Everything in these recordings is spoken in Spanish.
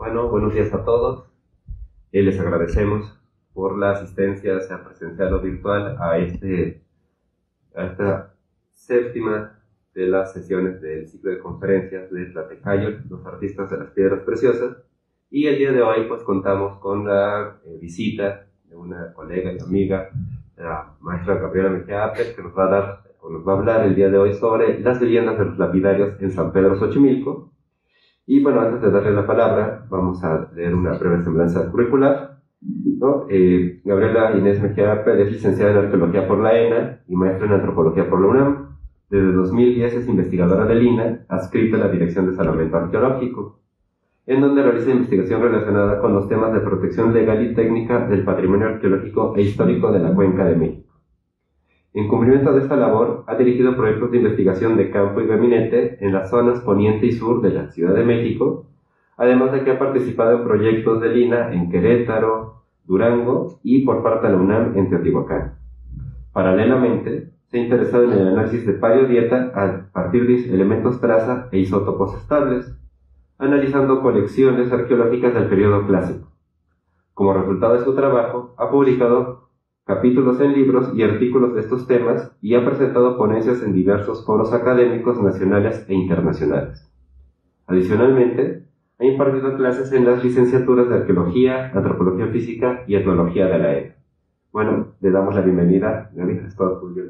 Bueno, buenos días a todos. Les agradecemos por la asistencia, sea presencial o virtual, a esta séptima de las sesiones del ciclo de conferencias de Tlatecayo, los artistas de las piedras preciosas. Y el día de hoy pues contamos con la visita de una colega y amiga, la maestra Gabriela Mejía Apel, que nos va a hablar el día de hoy sobre las leyendas de los lapidarios en San Pedro Xochimilco. Y bueno, antes de darle la palabra, vamos a leer una breve semblanza curricular, ¿no? Gabriela Inés Mejía Apel es licenciada en Arqueología por la ENA y maestra en Antropología por la UNAM. Desde 2010 es investigadora del INAH, adscrita a la Dirección de Salvamento Arqueológico, en donde realiza investigación relacionada con los temas de protección legal y técnica del patrimonio arqueológico e histórico de la Cuenca de México. En cumplimiento de esta labor, ha dirigido proyectos de investigación de campo y gabinete en las zonas poniente y sur de la Ciudad de México, además de que ha participado en proyectos del INAH en Querétaro, Durango y por parte de la UNAM en Teotihuacán. Paralelamente, se ha interesado en el análisis de paleodieta a partir de elementos traza e isótopos estables, analizando colecciones arqueológicas del periodo clásico. Como resultado de su trabajo, ha publicado capítulos en libros y artículos de estos temas y ha presentado ponencias en diversos foros académicos nacionales e internacionales. Adicionalmente, ha impartido clases en las licenciaturas de Arqueología, Antropología Física y Etnología de la ENA. Bueno, le damos la bienvenida. Gabriela, es todo tuyo.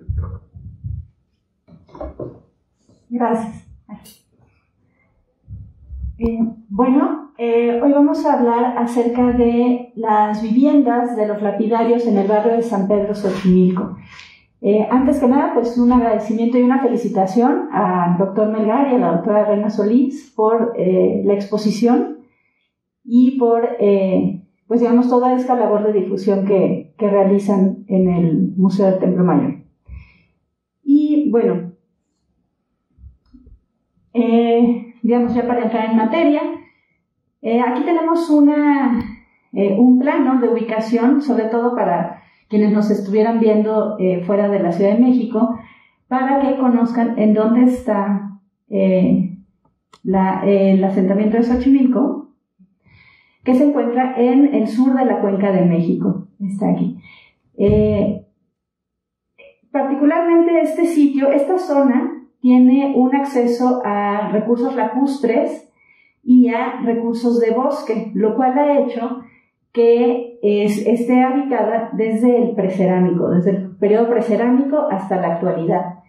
Gracias. Hoy vamos a hablar acerca de las viviendas de los lapidarios en el barrio de San Pedro Xochimilco. Antes que nada, pues un agradecimiento y una felicitación al doctor Melgar y a la doctora Reina Solís por la exposición y por, toda esta labor de difusión que realizan en el Museo del Templo Mayor. Y bueno, ya para entrar en materia, aquí tenemos un plano de ubicación, sobre todo para quienes nos estuvieran viendo fuera de la Ciudad de México, para que conozcan en dónde está el asentamiento de Xochimilco, que se encuentra en el sur de la Cuenca de México. Está aquí. Particularmente este sitio, esta zona, tiene un acceso a recursos lacustres y a recursos de bosque, lo cual ha hecho que esté habitada desde el precerámico, desde el periodo precerámico hasta la actualidad.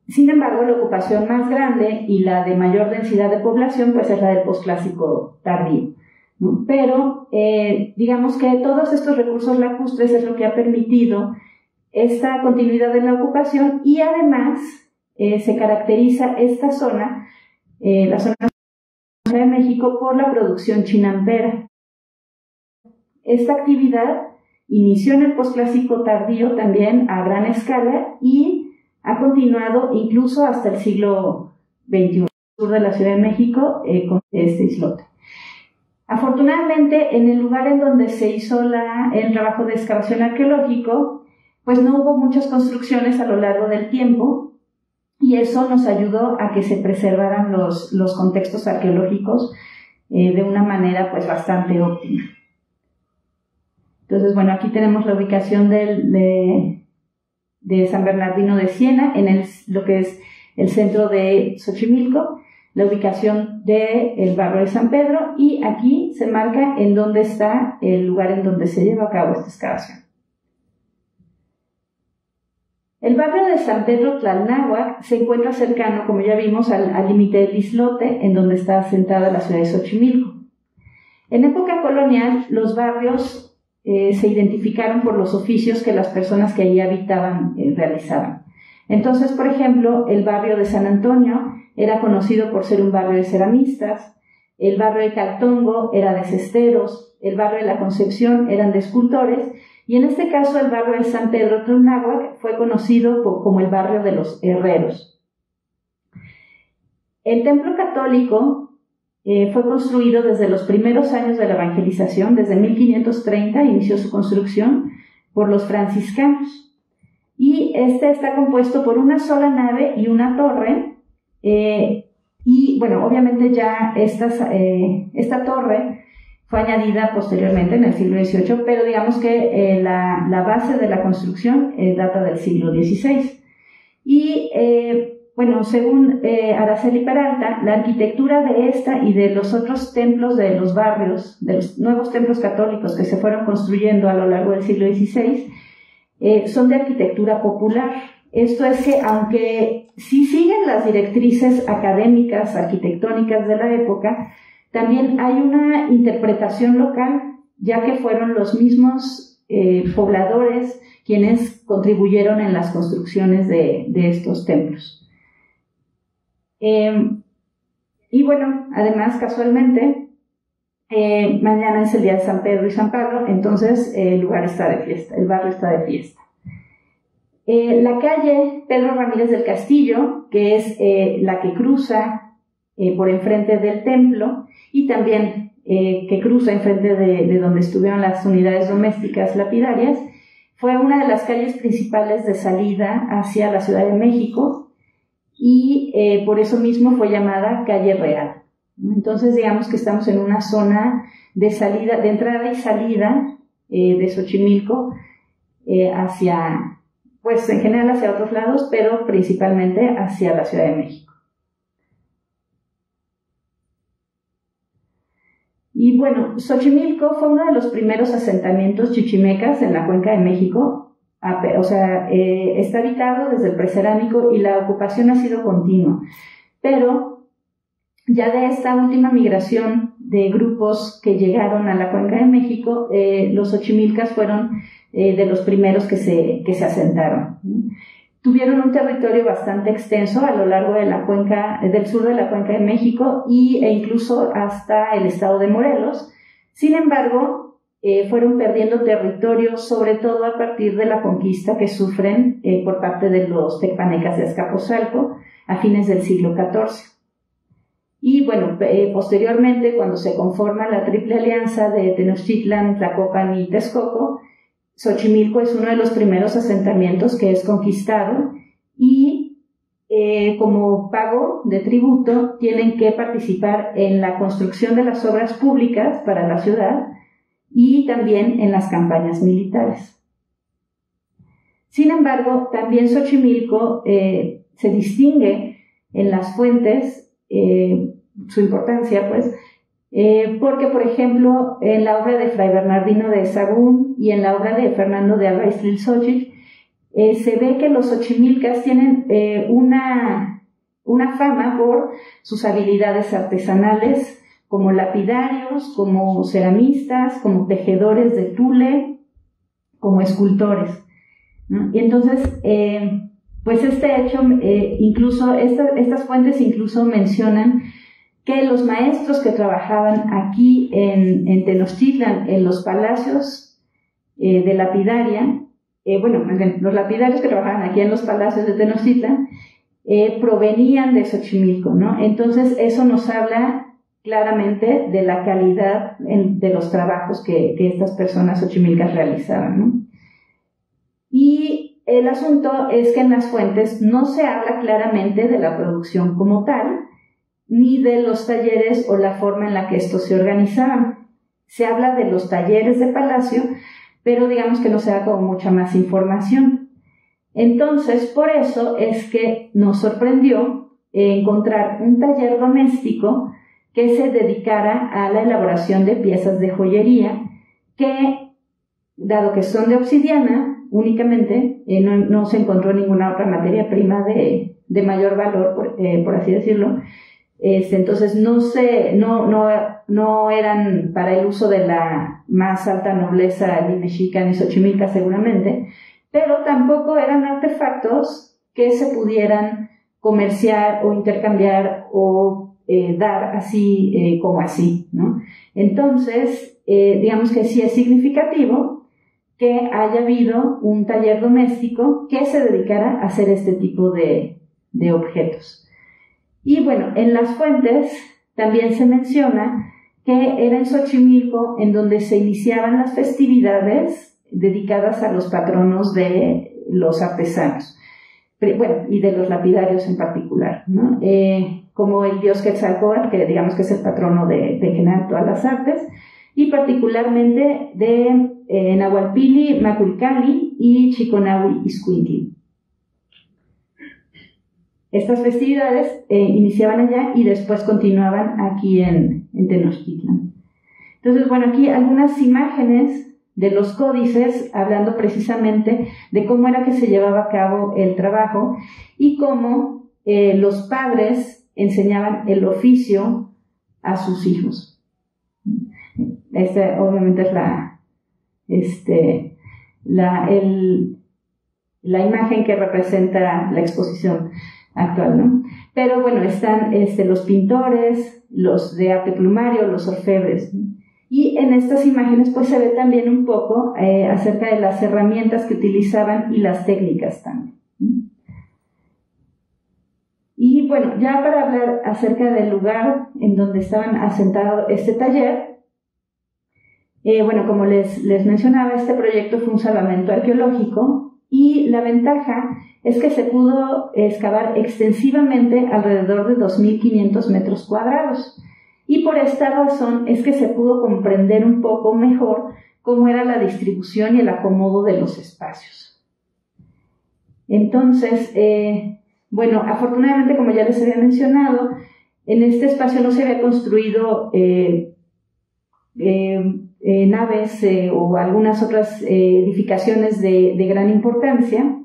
Sin embargo, la ocupación más grande y la de mayor densidad de población pues es la del posclásico tardío, ¿no? Pero digamos que todos estos recursos lacustres es lo que ha permitido esta continuidad de la ocupación y además se caracteriza esta zona, la zona de México, por la producción chinampera. Esta actividad inició en el posclásico tardío también a gran escala y ha continuado incluso hasta el siglo XXI, sur de la Ciudad de México, con este islote. Afortunadamente, en el lugar en donde se hizo el trabajo de excavación arqueológico, pues no hubo muchas construcciones a lo largo del tiempo, y eso nos ayudó a que se preservaran los contextos arqueológicos de una manera pues bastante óptima. Entonces, bueno, aquí tenemos la ubicación de San Bernardino de Siena, en lo que es el centro de Xochimilco, la ubicación del barrio de San Pedro, y aquí se marca en dónde está el lugar en donde se lleva a cabo esta excavación. El barrio de San Pedro Tlalnáhuac se encuentra cercano, como ya vimos, al límite del islote, en donde está asentada la ciudad de Xochimilco. En época colonial, los barrios se identificaron por los oficios que las personas que allí habitaban realizaban. Entonces, por ejemplo, el barrio de San Antonio era conocido por ser un barrio de ceramistas, el barrio de Caltongo era de cesteros, el barrio de la Concepción eran de escultores, y en este caso el barrio de San Pedro Tlalnáhuac fue conocido como el barrio de los herreros. El templo católico fue construido desde los primeros años de la evangelización, desde 1530 inició su construcción por los franciscanos. Y este está compuesto por una sola nave y una torre Y bueno, obviamente ya esta torre fue añadida posteriormente en el siglo XVIII, pero digamos que la base de la construcción data del siglo XVI. Y bueno, según Araceli Peralta, la arquitectura de esta y de los otros templos de los barrios, de los nuevos templos católicos que se fueron construyendo a lo largo del siglo XVI, son de arquitectura popular. Esto es que, aunque sí siguen las directrices académicas, arquitectónicas de la época, también hay una interpretación local, ya que fueron los mismos pobladores quienes contribuyeron en las construcciones de estos templos. Y bueno, además, casualmente, mañana es el día de San Pedro y San Pablo, entonces el lugar está de fiesta, el barrio está de fiesta. La calle Pedro Ramírez del Castillo, que es la que cruza por enfrente del templo y también que cruza enfrente de donde estuvieron las unidades domésticas lapidarias, fue una de las calles principales de salida hacia la Ciudad de México y por eso mismo fue llamada Calle Real. Entonces, digamos que estamos en una zona de salida, de entrada y salida de Xochimilco hacia, pues en general hacia otros lados, pero principalmente hacia la Ciudad de México. Y bueno, Xochimilco fue uno de los primeros asentamientos chichimecas en la Cuenca de México. O sea, está habitado desde el precerámico y la ocupación ha sido continua. Pero ya de esta última migración de grupos que llegaron a la Cuenca de México, los xochimilcas fueron de los primeros que se asentaron. Tuvieron un territorio bastante extenso a lo largo de la cuenca, del sur de la Cuenca de México e incluso hasta el estado de Morelos. Sin embargo, fueron perdiendo territorio, sobre todo a partir de la conquista que sufren por parte de los tecpanecas de Azcapotzalco a fines del siglo XIV. Y bueno, posteriormente, cuando se conforma la Triple Alianza de Tenochtitlan, Tlacopan y Texcoco, Xochimilco es uno de los primeros asentamientos que es conquistado y como pago de tributo tienen que participar en la construcción de las obras públicas para la ciudad y también en las campañas militares. Sin embargo, también Xochimilco se distingue en las fuentes, su importancia, pues, porque, por ejemplo, en la obra de Fray Bernardino de Sahagún y en la obra de Fernando de Alba Ixtlilxóchitl, se ve que los xochimilcas tienen una fama por sus habilidades artesanales, como lapidarios, como ceramistas, como tejedores de tule, como escultores, ¿no? Y entonces, pues este hecho, incluso estas fuentes incluso mencionan que los maestros que trabajaban aquí en Tenochtitlan, en los palacios de lapidaria, los lapidarios que trabajaban aquí en los palacios de Tenochtitlan, provenían de Xochimilco, ¿no? Entonces eso nos habla claramente de la calidad de los trabajos que estas personas xochimilcas realizaban, ¿no? Y el asunto es que en las fuentes no se habla claramente de la producción como tal, ni de los talleres o la forma en la que estos se organizaban. Se habla de los talleres de palacio, pero digamos que no se da como mucha más información. Entonces, por eso es que nos sorprendió encontrar un taller doméstico que se dedicara a la elaboración de piezas de joyería que, dado que son de obsidiana únicamente, no se encontró ninguna otra materia prima de mayor valor, por así decirlo. Entonces no eran para el uso de la más alta nobleza ni mexica ni xochimilca seguramente, pero tampoco eran artefactos que se pudieran comerciar o intercambiar o dar así como así, ¿no? Entonces, digamos que sí es significativo que haya habido un taller doméstico que se dedicara a hacer este tipo de objetos. Y bueno, en las fuentes también se menciona que era en Xochimilco en donde se iniciaban las festividades dedicadas a los patronos de los artesanos. bueno, y de los lapidarios en particular, ¿no? Como el dios Quetzalcóatl, que digamos que es el patrono de general todas las artes, y particularmente de Nahualpili, Macuilcali y Chiconahui Iscuintli. Estas festividades iniciaban allá y después continuaban aquí en Tenochtitlan. Entonces, bueno, aquí algunas imágenes de los códices hablando precisamente de cómo era que se llevaba a cabo el trabajo y cómo los padres enseñaban el oficio a sus hijos. Esta obviamente es la imagen que representa la exposición actual, ¿no? Pero bueno, están los pintores, los de arte plumario, los orfebres, ¿no? Y en estas imágenes pues se ve también un poco acerca de las herramientas que utilizaban y las técnicas también. Y bueno, ya para hablar acerca del lugar en donde estaban asentado este taller, bueno, como les mencionaba, este proyecto fue un salvamento arqueológico y la ventaja es que se pudo excavar extensivamente alrededor de 2.500 metros cuadrados. Y por esta razón es que se pudo comprender un poco mejor cómo era la distribución y el acomodo de los espacios. Entonces, bueno, afortunadamente, como ya les había mencionado, en este espacio no se había construido naves o algunas otras edificaciones de gran importancia,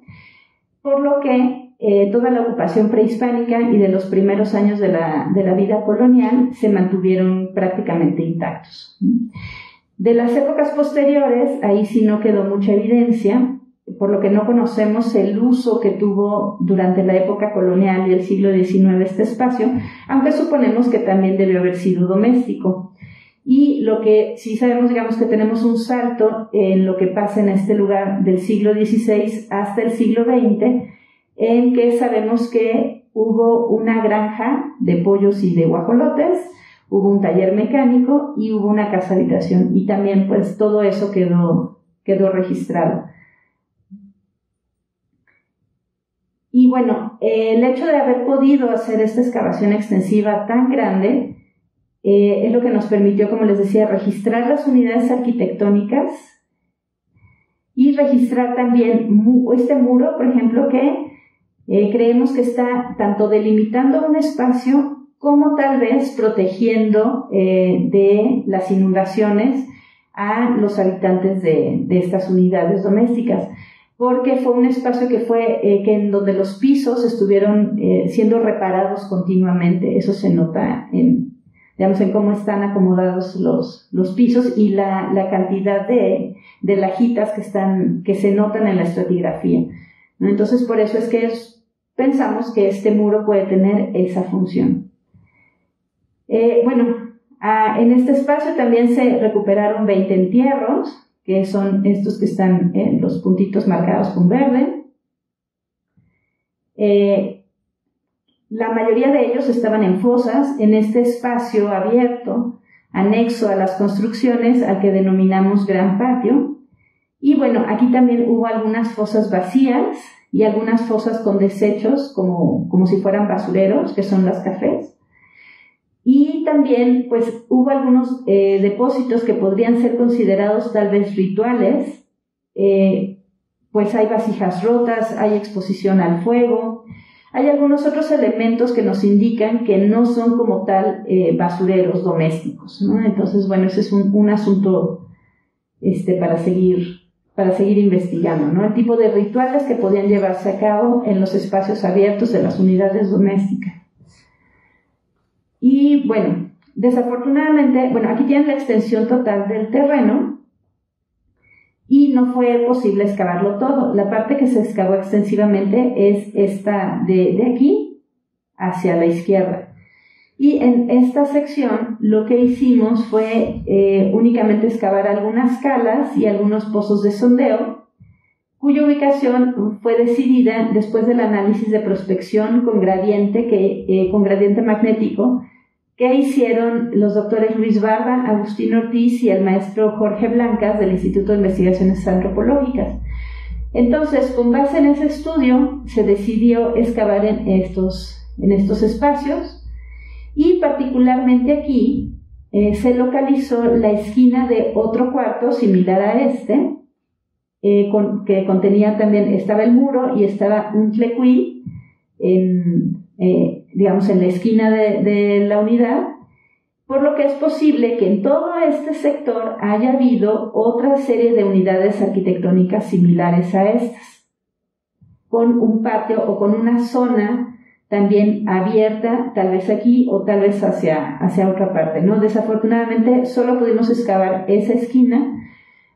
por lo que toda la ocupación prehispánica y de los primeros años de la vida colonial se mantuvieron prácticamente intactos. De las épocas posteriores, ahí sí no quedó mucha evidencia, por lo que no conocemos el uso que tuvo durante la época colonial y el siglo XIX este espacio, aunque suponemos que también debió haber sido doméstico. Y lo que sí sabemos, digamos que tenemos un salto en lo que pasa en este lugar del siglo XVI hasta el siglo XX, en que sabemos que hubo una granja de pollos y de guajolotes, hubo un taller mecánico y hubo una casa habitación, y también pues todo eso quedó registrado. Y bueno, el hecho de haber podido hacer esta excavación extensiva tan grande es lo que nos permitió, como les decía, registrar las unidades arquitectónicas y registrar también este muro, por ejemplo, que creemos que está tanto delimitando un espacio como tal vez protegiendo de las inundaciones a los habitantes de estas unidades domésticas, porque fue un espacio que en donde los pisos estuvieron siendo reparados continuamente. Eso se nota en cómo están acomodados los pisos y la cantidad de lajitas que se notan en la estratigrafía, ¿no? Entonces, por eso es que pensamos que este muro puede tener esa función. Bueno, en este espacio también se recuperaron 20 entierros, que son estos que están en los puntitos marcados con verde. La mayoría de ellos estaban en fosas, en este espacio abierto, anexo a las construcciones, al que denominamos Gran Patio. Y bueno, aquí también hubo algunas fosas vacías y algunas fosas con desechos, como si fueran basureros, que son las cafés. Y también pues hubo algunos depósitos que podrían ser considerados tal vez rituales, pues hay vasijas rotas, hay exposición al fuego, hay algunos otros elementos que nos indican que no son como tal basureros domésticos, ¿no? Entonces, bueno, ese es un asunto para seguir investigando, ¿no? El tipo de rituales que podían llevarse a cabo en los espacios abiertos de las unidades domésticas. Y bueno, desafortunadamente, aquí tienen la extensión total del terreno y no fue posible excavarlo todo. La parte que se excavó extensivamente es esta de aquí hacia la izquierda. Y en esta sección lo que hicimos fue únicamente excavar algunas calas y algunos pozos de sondeo, cuya ubicación fue decidida después del análisis de prospección con gradiente magnético que hicieron los doctores Luis Barba, Agustín Ortiz y el maestro Jorge Blancas del Instituto de Investigaciones Antropológicas. Entonces, con base en ese estudio, se decidió excavar en estos espacios, y particularmente aquí se localizó la esquina de otro cuarto similar a este, que contenía también, estaba el muro y estaba un tlecuil digamos, en la esquina de la unidad, por lo que es posible que en todo este sector haya habido otra serie de unidades arquitectónicas similares a estas, con un patio o con una zona también abierta, tal vez aquí o tal vez hacia otra parte, ¿no? Desafortunadamente solo pudimos excavar esa esquina,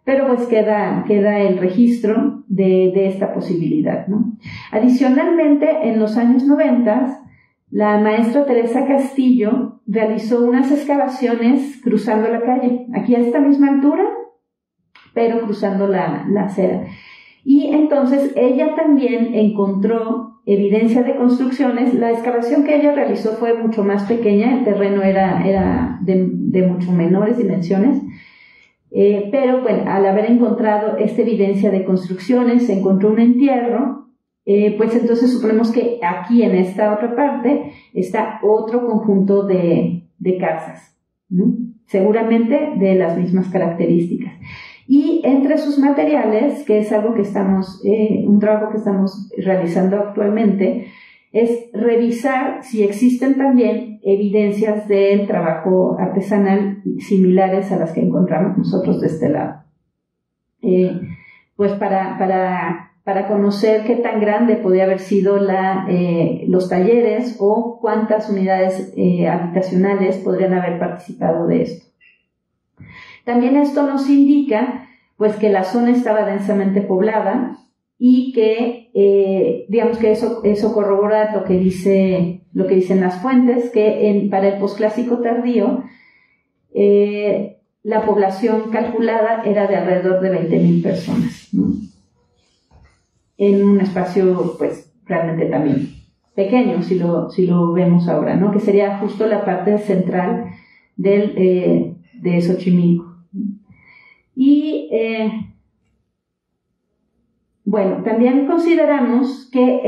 pero pues queda el registro de esta posibilidad, ¿no? Adicionalmente, en los años 90, la maestra Teresa Castillo realizó unas excavaciones cruzando la calle, aquí a esta misma altura, pero cruzando la acera. Y entonces ella también encontró evidencia de construcciones. La excavación que ella realizó fue mucho más pequeña, el terreno era de mucho menores dimensiones, pero bueno, al haber encontrado esta evidencia de construcciones, se encontró un entierro, pues entonces suponemos que aquí en esta otra parte está otro conjunto de casas, ¿no? Seguramente de las mismas características. Y entre sus materiales, que es algo que un trabajo que estamos realizando actualmente, es revisar si existen también evidencias del trabajo artesanal similares a las que encontramos nosotros de este lado. Pues para conocer qué tan grande podía haber sido los talleres o cuántas unidades habitacionales podrían haber participado de esto. También esto nos indica pues que la zona estaba densamente poblada y que digamos que eso corrobora lo que dicen las fuentes, que para el posclásico tardío la población calculada era de alrededor de 20,000 personas, ¿no? En un espacio pues realmente también pequeño, si lo vemos ahora, ¿no? Que sería justo la parte central de Xochimilco. Y bueno, también consideramos que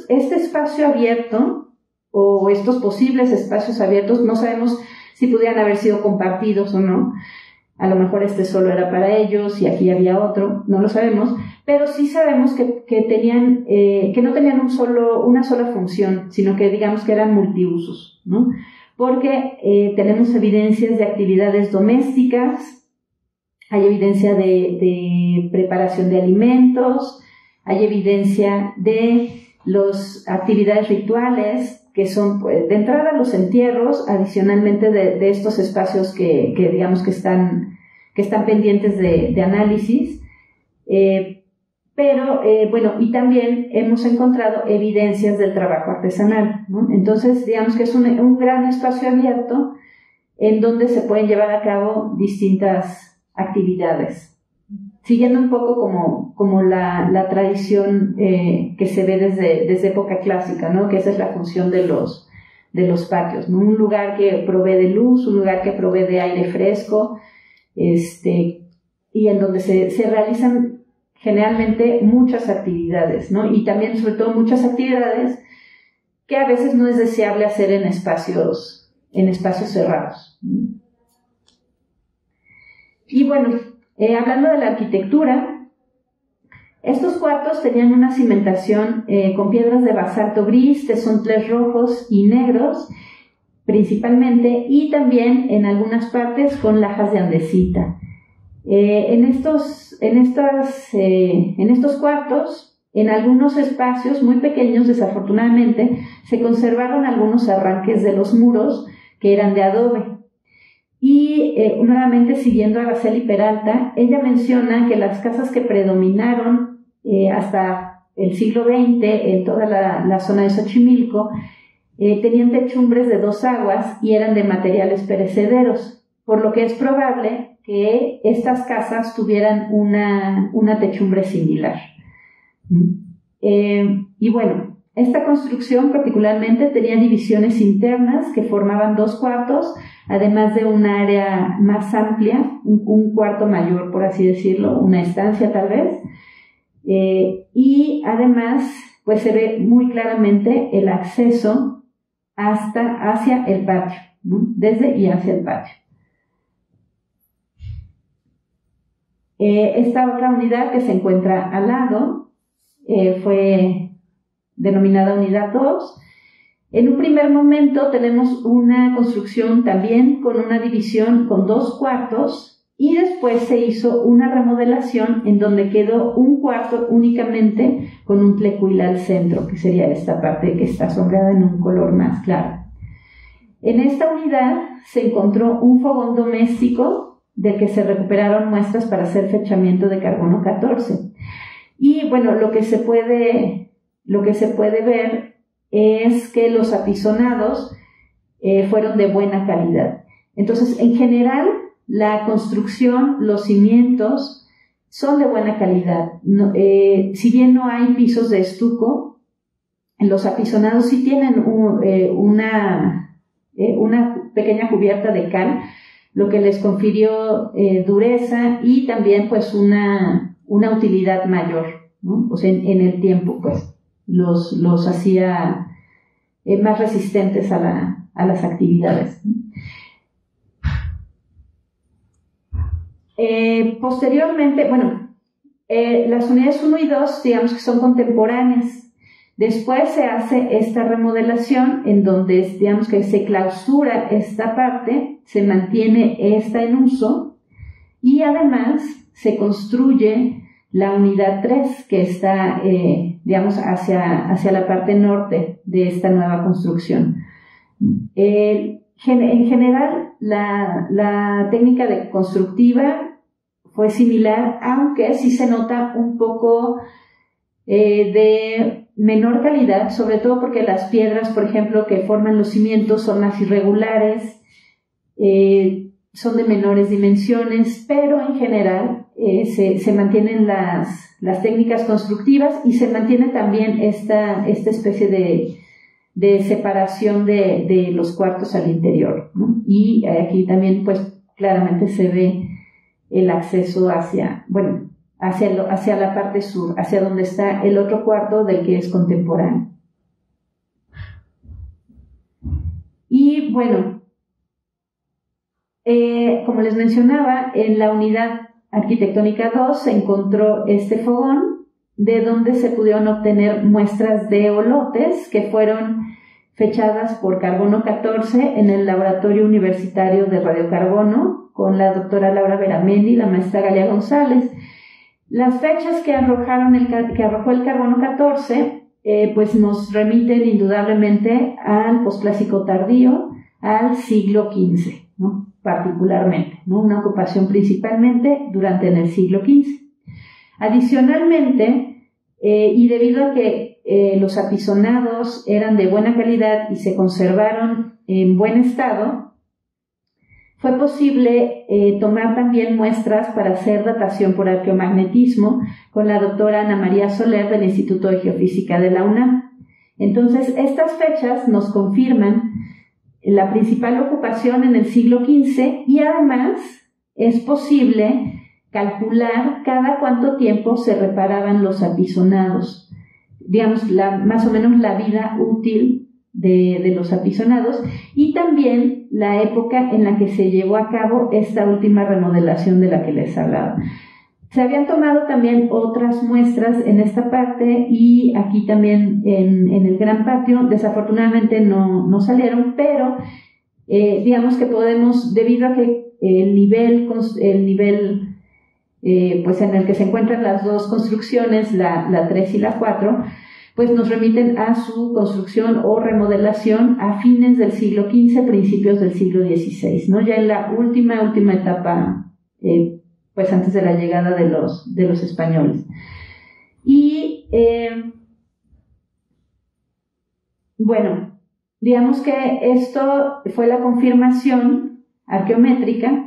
este espacio abierto o estos posibles espacios abiertos, no sabemos si pudieran haber sido compartidos o no. A lo mejor este solo era para ellos y aquí había otro, no lo sabemos, pero sí sabemos que no tenían una sola función, sino que digamos que eran multiusos, ¿no? Porque tenemos evidencias de actividades domésticas, hay evidencia de preparación de alimentos, hay evidencia de las actividades rituales, que son pues, de entrada los entierros, adicionalmente de estos espacios que digamos que están pendientes de análisis, pero bueno, y también hemos encontrado evidencias del trabajo artesanal, ¿no? Entonces digamos que es un gran espacio abierto en donde se pueden llevar a cabo distintas actividades, siguiendo un poco como la tradición que se ve desde época clásica, ¿no? Que esa es la función de los patios, ¿no? Un lugar que provee de luz, un lugar que provee de aire fresco, y en donde se realizan generalmente muchas actividades, ¿no? Y también, sobre todo, muchas actividades que a veces no es deseable hacer en espacios cerrados. Y bueno, hablando de la arquitectura, estos cuartos tenían una cimentación con piedras de basalto gris, tesontles rojos y negros, principalmente, y también en algunas partes con lajas de andesita. En estos cuartos, en algunos espacios muy pequeños, desafortunadamente, se conservaron algunos arranques de los muros que eran de adobe. Y nuevamente siguiendo a Araceli Peralta, ella menciona que las casas que predominaron hasta el siglo XX en toda la zona de Xochimilco tenían techumbres de 2 aguas y eran de materiales perecederos, por lo que es probable que estas casas tuvieran una techumbre similar. Y bueno, esta construcción particularmente tenía divisiones internas que formaban 2 cuartos, además de un área más amplia, un cuarto mayor, por así decirlo, una estancia tal vez, y además pues se ve muy claramente el acceso hacia el patio, ¿no? Desde y hacia el patio. Esta otra unidad que se encuentra al lado fue denominada unidad 2. En un primer momento tenemos una construcción también con una división con 2 cuartos, y después se hizo una remodelación en donde quedó un cuarto únicamente con un tlecuil al centro, que sería esta parte que está sombreada en un color más claro. En esta unidad se encontró un fogón doméstico del que se recuperaron muestras para hacer fechamiento de carbono 14. Y bueno, lo que se puede ver es que los apisonados fueron de buena calidad. Entonces, en general, la construcción, los cimientos son de buena calidad. No, si bien no hay pisos de estuco, los apisonados sí tienen una pequeña cubierta de cal, lo que les confirió dureza y también pues una utilidad mayor, ¿no? O sea, en el tiempo pues los hacía más resistentes a las actividades. Posteriormente, bueno, las unidades 1 y 2, digamos que son contemporáneas. Después se hace esta remodelación en donde, digamos que se clausura esta parte, se mantiene esta en uso y además se construye la unidad 3 que está, digamos, hacia la parte norte de esta nueva construcción. En general, la técnica de constructiva fue similar, aunque sí se nota un poco de menor calidad, sobre todo porque las piedras, por ejemplo, que forman los cimientos son más irregulares, son de menores dimensiones, pero en general se mantienen las técnicas constructivas y se mantiene también esta especie de separación de los cuartos al interior, ¿no? Y aquí también pues claramente se ve el acceso hacia la parte sur, hacia donde está el otro cuarto del que es contemporáneo. Y bueno, como les mencionaba, en la unidad arquitectónica 2 se encontró este fogón, de donde se pudieron obtener muestras de holotes que fueron fechadas por carbono 14 en el Laboratorio Universitario de Radiocarbono con la doctora Laura Beramendi y la maestra Galia González. Las fechas que arrojó el carbono 14 pues nos remiten indudablemente al posclásico tardío, al siglo XV, ¿no? Particularmente, ¿no? Una ocupación principalmente en el siglo XV. Adicionalmente, y debido a que los apisonados eran de buena calidad y se conservaron en buen estado, fue posible tomar también muestras para hacer datación por arqueomagnetismo con la doctora Ana María Soler del Instituto de Geofísica de la UNAM. Entonces, estas fechas nos confirman la principal ocupación en el siglo XV y además es posible calcular cada cuánto tiempo se reparaban los apisonados, digamos, más o menos la vida útil de los apisonados y también la época en la que se llevó a cabo esta última remodelación de la que les hablaba. Se habían tomado también otras muestras en esta parte y aquí también en el gran patio, desafortunadamente no salieron, pero digamos que podemos, debido a que el nivel pues en el que se encuentran las dos construcciones, la 3 y la 4, pues nos remiten a su construcción o remodelación a fines del siglo XV, principios del siglo XVI, ¿no? Ya en la última etapa, pues antes de la llegada de los españoles. Y bueno, digamos que esto fue la confirmación arqueométrica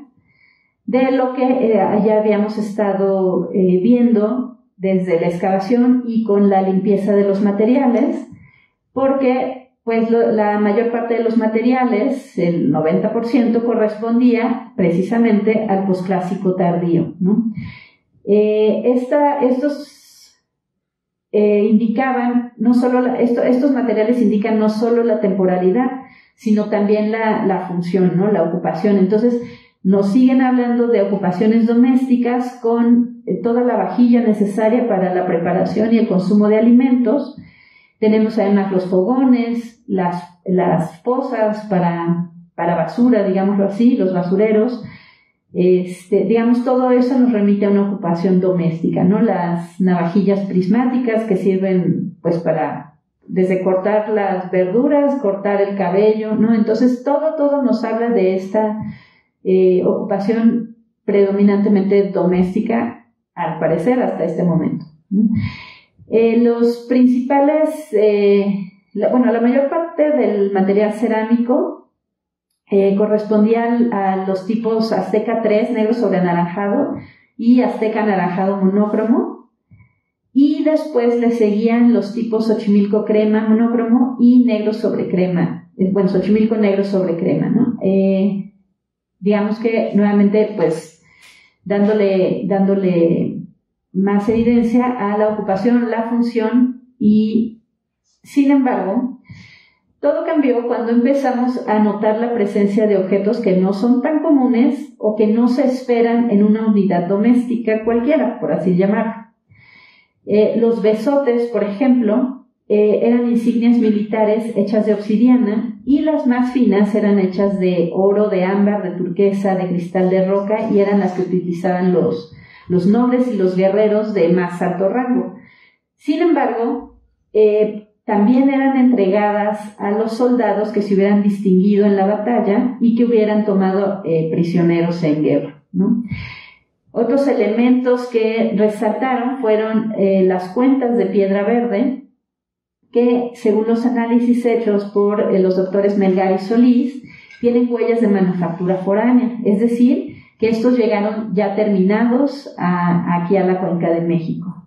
de lo que ya habíamos estado viendo desde la excavación y con la limpieza de los materiales, porque pues la mayor parte de los materiales, el 90%, correspondía precisamente al posclásico tardío, ¿no? Estos indicaban, no solo estos materiales indican no solo la temporalidad, sino también la función, ¿no? La ocupación. Entonces, nos siguen hablando de ocupaciones domésticas con toda la vajilla necesaria para la preparación y el consumo de alimentos. Tenemos además los fogones, las fosas para basura, digámoslo así, los basureros. Digamos, todo eso nos remite a una ocupación doméstica, ¿no? Las navajillas prismáticas que sirven, pues, para desde cortar las verduras, cortar el cabello, ¿no? Entonces, todo nos habla de esta ocupación predominantemente doméstica, al parecer, hasta este momento, ¿no? Los principales, la mayor parte del material cerámico correspondía a los tipos Azteca 3, negro sobre anaranjado, y Azteca anaranjado monócromo, y después le seguían los tipos Xochimilco crema monócromo y negro sobre crema, Xochimilco negro sobre crema, ¿no? Digamos que nuevamente, pues, dándole más evidencia a la ocupación, la función, y sin embargo, todo cambió cuando empezamos a notar la presencia de objetos que no son tan comunes o que no se esperan en una unidad doméstica cualquiera, por así llamarlo. Los besotes, por ejemplo, eran insignias militares hechas de obsidiana, y las más finas eran hechas de oro, de ámbar, de turquesa, de cristal de roca, y eran las que utilizaban los nobles y los guerreros de más alto rango. Sin embargo, también eran entregadas a los soldados que se hubieran distinguido en la batalla y que hubieran tomado prisioneros en guerra, ¿no? Otros elementos que resaltaron fueron las cuentas de piedra verde, que según los análisis hechos por los doctores Melgar y Solís, tienen huellas de manufactura foránea, es decir, que estos llegaron ya terminados aquí a la Cuenca de México.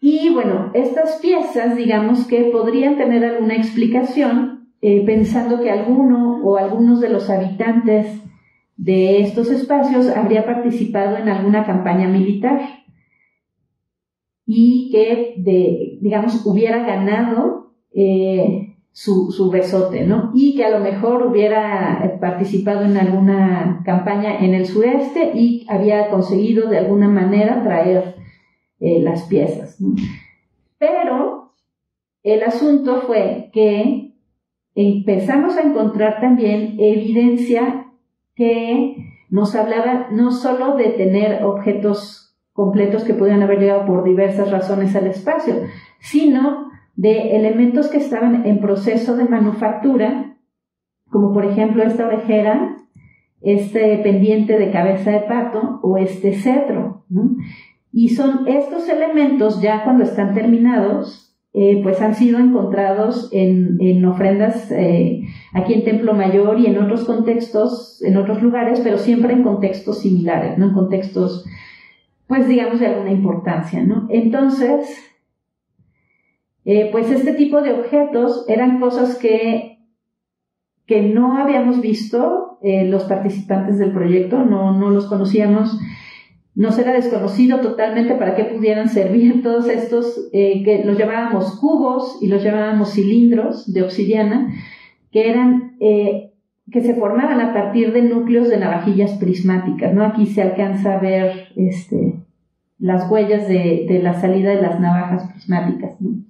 Y bueno, estas piezas, digamos que podrían tener alguna explicación, pensando que alguno o algunos de los habitantes de estos espacios habría participado en alguna campaña militar y que, digamos, hubiera ganado su besote, ¿no? Y que a lo mejor hubiera participado en alguna campaña en el sureste y había conseguido de alguna manera traer las piezas, ¿no? Pero el asunto fue que empezamos a encontrar también evidencia que nos hablaba no solo de tener objetos completos que pudieran haber llegado por diversas razones al espacio, sino de elementos que estaban en proceso de manufactura, como por ejemplo esta orejera, este pendiente de cabeza de pato o este cetro, ¿no? Y son estos elementos, ya cuando están terminados, pues han sido encontrados en ofrendas aquí en Templo Mayor y en otros contextos, en otros lugares, pero siempre en contextos similares, ¿no? En contextos, pues digamos, de alguna importancia, ¿no? Entonces, pues este tipo de objetos eran cosas que no habíamos visto los participantes del proyecto, no los conocíamos. Nos era desconocido totalmente para qué pudieran servir todos estos, que los llamábamos cubos y los llamábamos cilindros de obsidiana, que eran, que se formaban a partir de núcleos de navajillas prismáticas, ¿no? Aquí se alcanza a ver, las huellas de la salida de las navajas prismáticas, ¿no?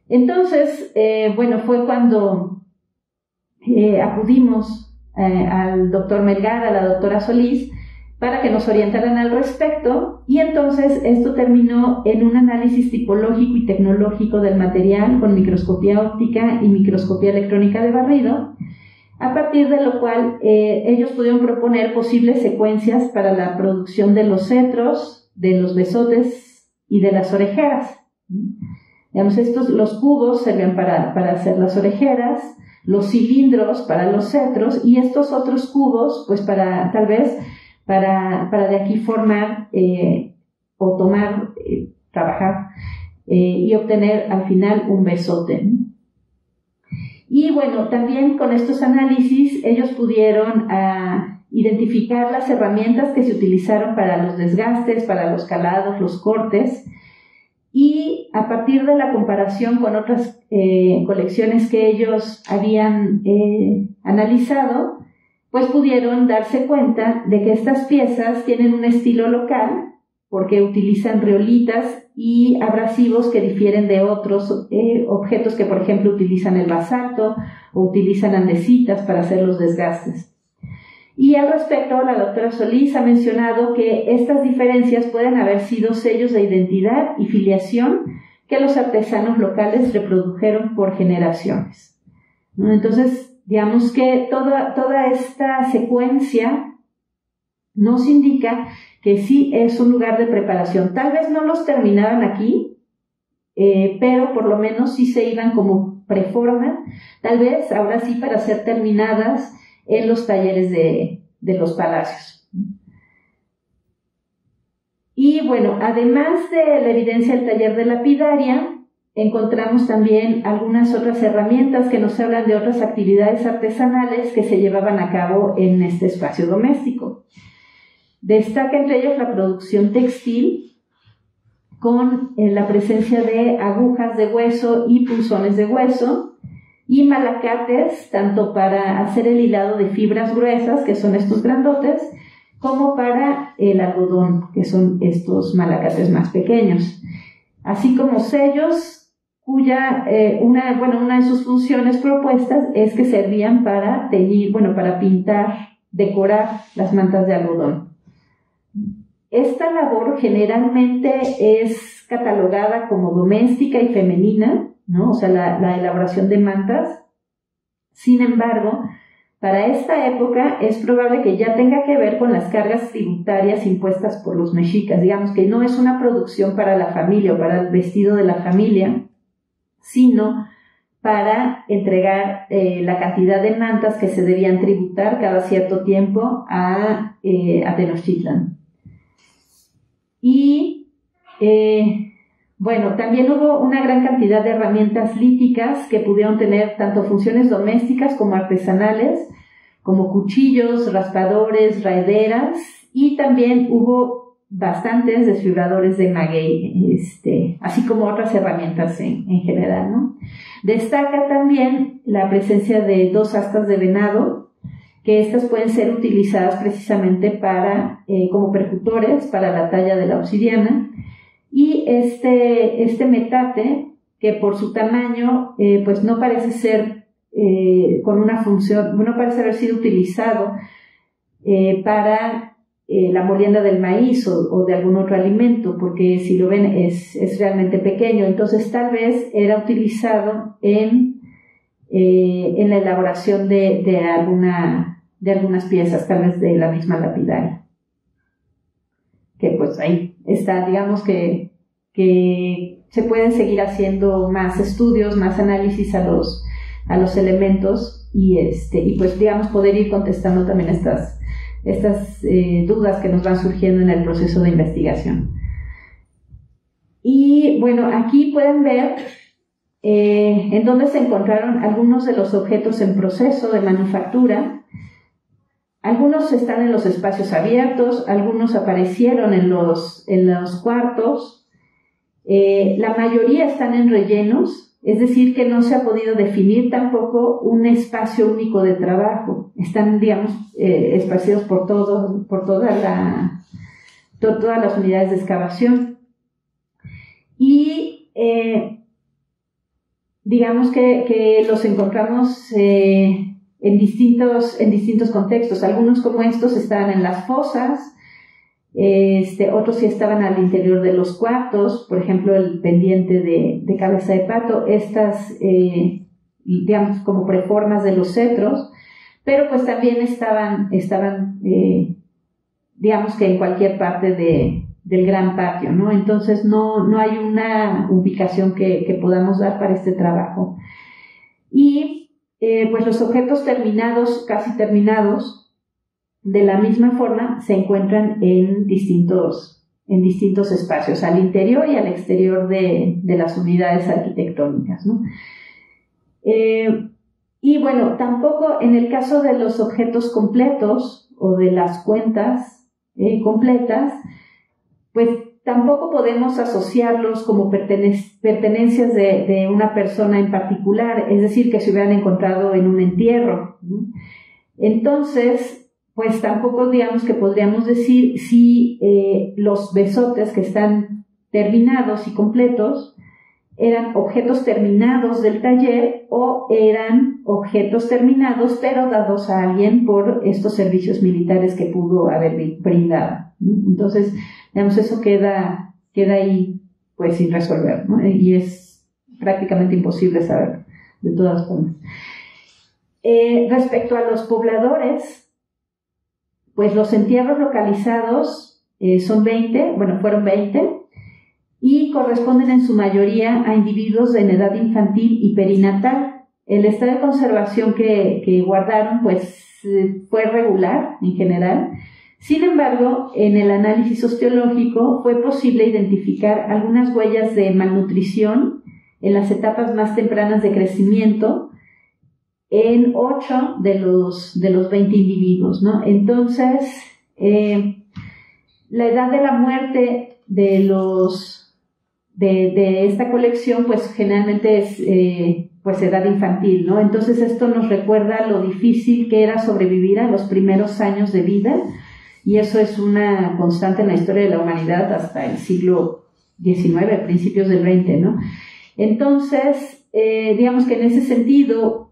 Entonces, bueno, fue cuando acudimos al doctor Melgar, a la doctora Solís, para que nos orientaran al respecto, y entonces esto terminó en un análisis tipológico y tecnológico del material con microscopía óptica y microscopía electrónica de barrido, a partir de lo cual ellos pudieron proponer posibles secuencias para la producción de los cetros, de los besotes y de las orejeras. Digamos, los cubos servían para hacer las orejeras, los cilindros para los cetros, y estos otros cubos, pues tal vez para de aquí formar o tomar, trabajar y obtener al final un besote. Y bueno, también con estos análisis ellos pudieron identificar las herramientas que se utilizaron para los desgastes, para los calados, los cortes, y a partir de la comparación con otras colecciones que ellos habían analizado, pues pudieron darse cuenta de que estas piezas tienen un estilo local porque utilizan riolitas y abrasivos que difieren de otros objetos que, por ejemplo, utilizan el basalto o utilizan andesitas para hacer los desgastes. Y al respecto, la doctora Solís ha mencionado que estas diferencias pueden haber sido sellos de identidad y filiación que los artesanos locales reprodujeron por generaciones. Entonces, digamos que toda esta secuencia nos indica que sí es un lugar de preparación. Tal vez no los terminaban aquí, pero por lo menos sí se iban como preformas, tal vez ahora sí para ser terminadas en los talleres de los palacios. Y bueno, además de la evidencia del taller de lapidaria, encontramos también algunas otras herramientas que nos hablan de otras actividades artesanales que se llevaban a cabo en este espacio doméstico. Destaca entre ellos la producción textil con la presencia de agujas de hueso y punzones de hueso, y malacates, tanto para hacer el hilado de fibras gruesas, que son estos grandotes, como para el algodón, que son estos malacates más pequeños. Así como sellos, cuya una de sus funciones propuestas es que servían para teñir, para pintar, decorar las mantas de algodón. Esta labor generalmente es catalogada como doméstica y femenina, ¿no? O sea, la elaboración de mantas. Sin embargo, para esta época es probable que ya tenga que ver con las cargas tributarias impuestas por los mexicas. Digamos que no es una producción para la familia o para el vestido de la familia, sino para entregar la cantidad de mantas que se debían tributar cada cierto tiempo a Tenochtitlan. Y también hubo una gran cantidad de herramientas líticas que pudieron tener tanto funciones domésticas como artesanales, como cuchillos, raspadores, raederas, y también hubo bastantes desfibradores de maguey, así como otras herramientas en general, ¿no? Destaca también la presencia de 2 astas de venado, que estas pueden ser utilizadas precisamente como percutores para la talla de la obsidiana. Y este metate, que por su tamaño, pues no parece ser con una función, no parece haber sido utilizado para la molienda del maíz o de algún otro alimento, porque si lo ven es realmente pequeño. Entonces tal vez era utilizado en la elaboración de algunas piezas, tal vez de la misma lapidaria. Que pues ahí está, digamos que se pueden seguir haciendo más estudios, más análisis a los elementos y pues digamos poder ir contestando también estas dudas que nos van surgiendo en el proceso de investigación. Y bueno, aquí pueden ver en dónde se encontraron algunos de los objetos en proceso de manufactura. Algunos están en los espacios abiertos, algunos aparecieron en los cuartos, la mayoría están en rellenos, es decir, que no se ha podido definir tampoco un espacio único de trabajo. Están, digamos, esparcidos por todas las unidades de excavación. Y digamos que los encontramos en distintos contextos. Algunos como estos estaban en las fosas, otros sí estaban al interior de los cuartos, por ejemplo el pendiente de cabeza de pato, estas digamos como preformas de los cetros, pero pues también estaban digamos que en cualquier parte del gran patio, ¿no? Entonces no hay una ubicación que podamos dar para este trabajo. Y pues los objetos terminados, casi terminados, de la misma forma se encuentran en distintos espacios, al interior y al exterior de las unidades arquitectónicas, ¿no? Y bueno, tampoco en el caso de los objetos completos o de las cuentas completas, pues tampoco podemos asociarlos como pertenencias de una persona en particular, es decir, que se hubieran encontrado en un entierro, ¿no? Entonces, pues tampoco digamos que podríamos decir si los besotes que están terminados y completos eran objetos terminados del taller o eran objetos terminados pero dados a alguien por estos servicios militares que pudo haber brindado, ¿no? Entonces, digamos, eso queda ahí pues sin resolver, ¿no? Y es prácticamente imposible saber de todas formas. Respecto a los pobladores, pues los entierros localizados son 20, bueno, fueron 20, y corresponden en su mayoría a individuos en edad infantil y perinatal. El estado de conservación que guardaron pues fue regular en general. Sin embargo, en el análisis osteológico fue posible identificar algunas huellas de malnutrición en las etapas más tempranas de crecimiento en 8 de los 20 individuos, ¿no? Entonces, la edad de la muerte de esta colección, pues generalmente es pues edad infantil, ¿no? Entonces esto nos recuerda lo difícil que era sobrevivir a los primeros años de vida, y eso es una constante en la historia de la humanidad hasta el siglo XIX, principios del XX, ¿no? Entonces, digamos que en ese sentido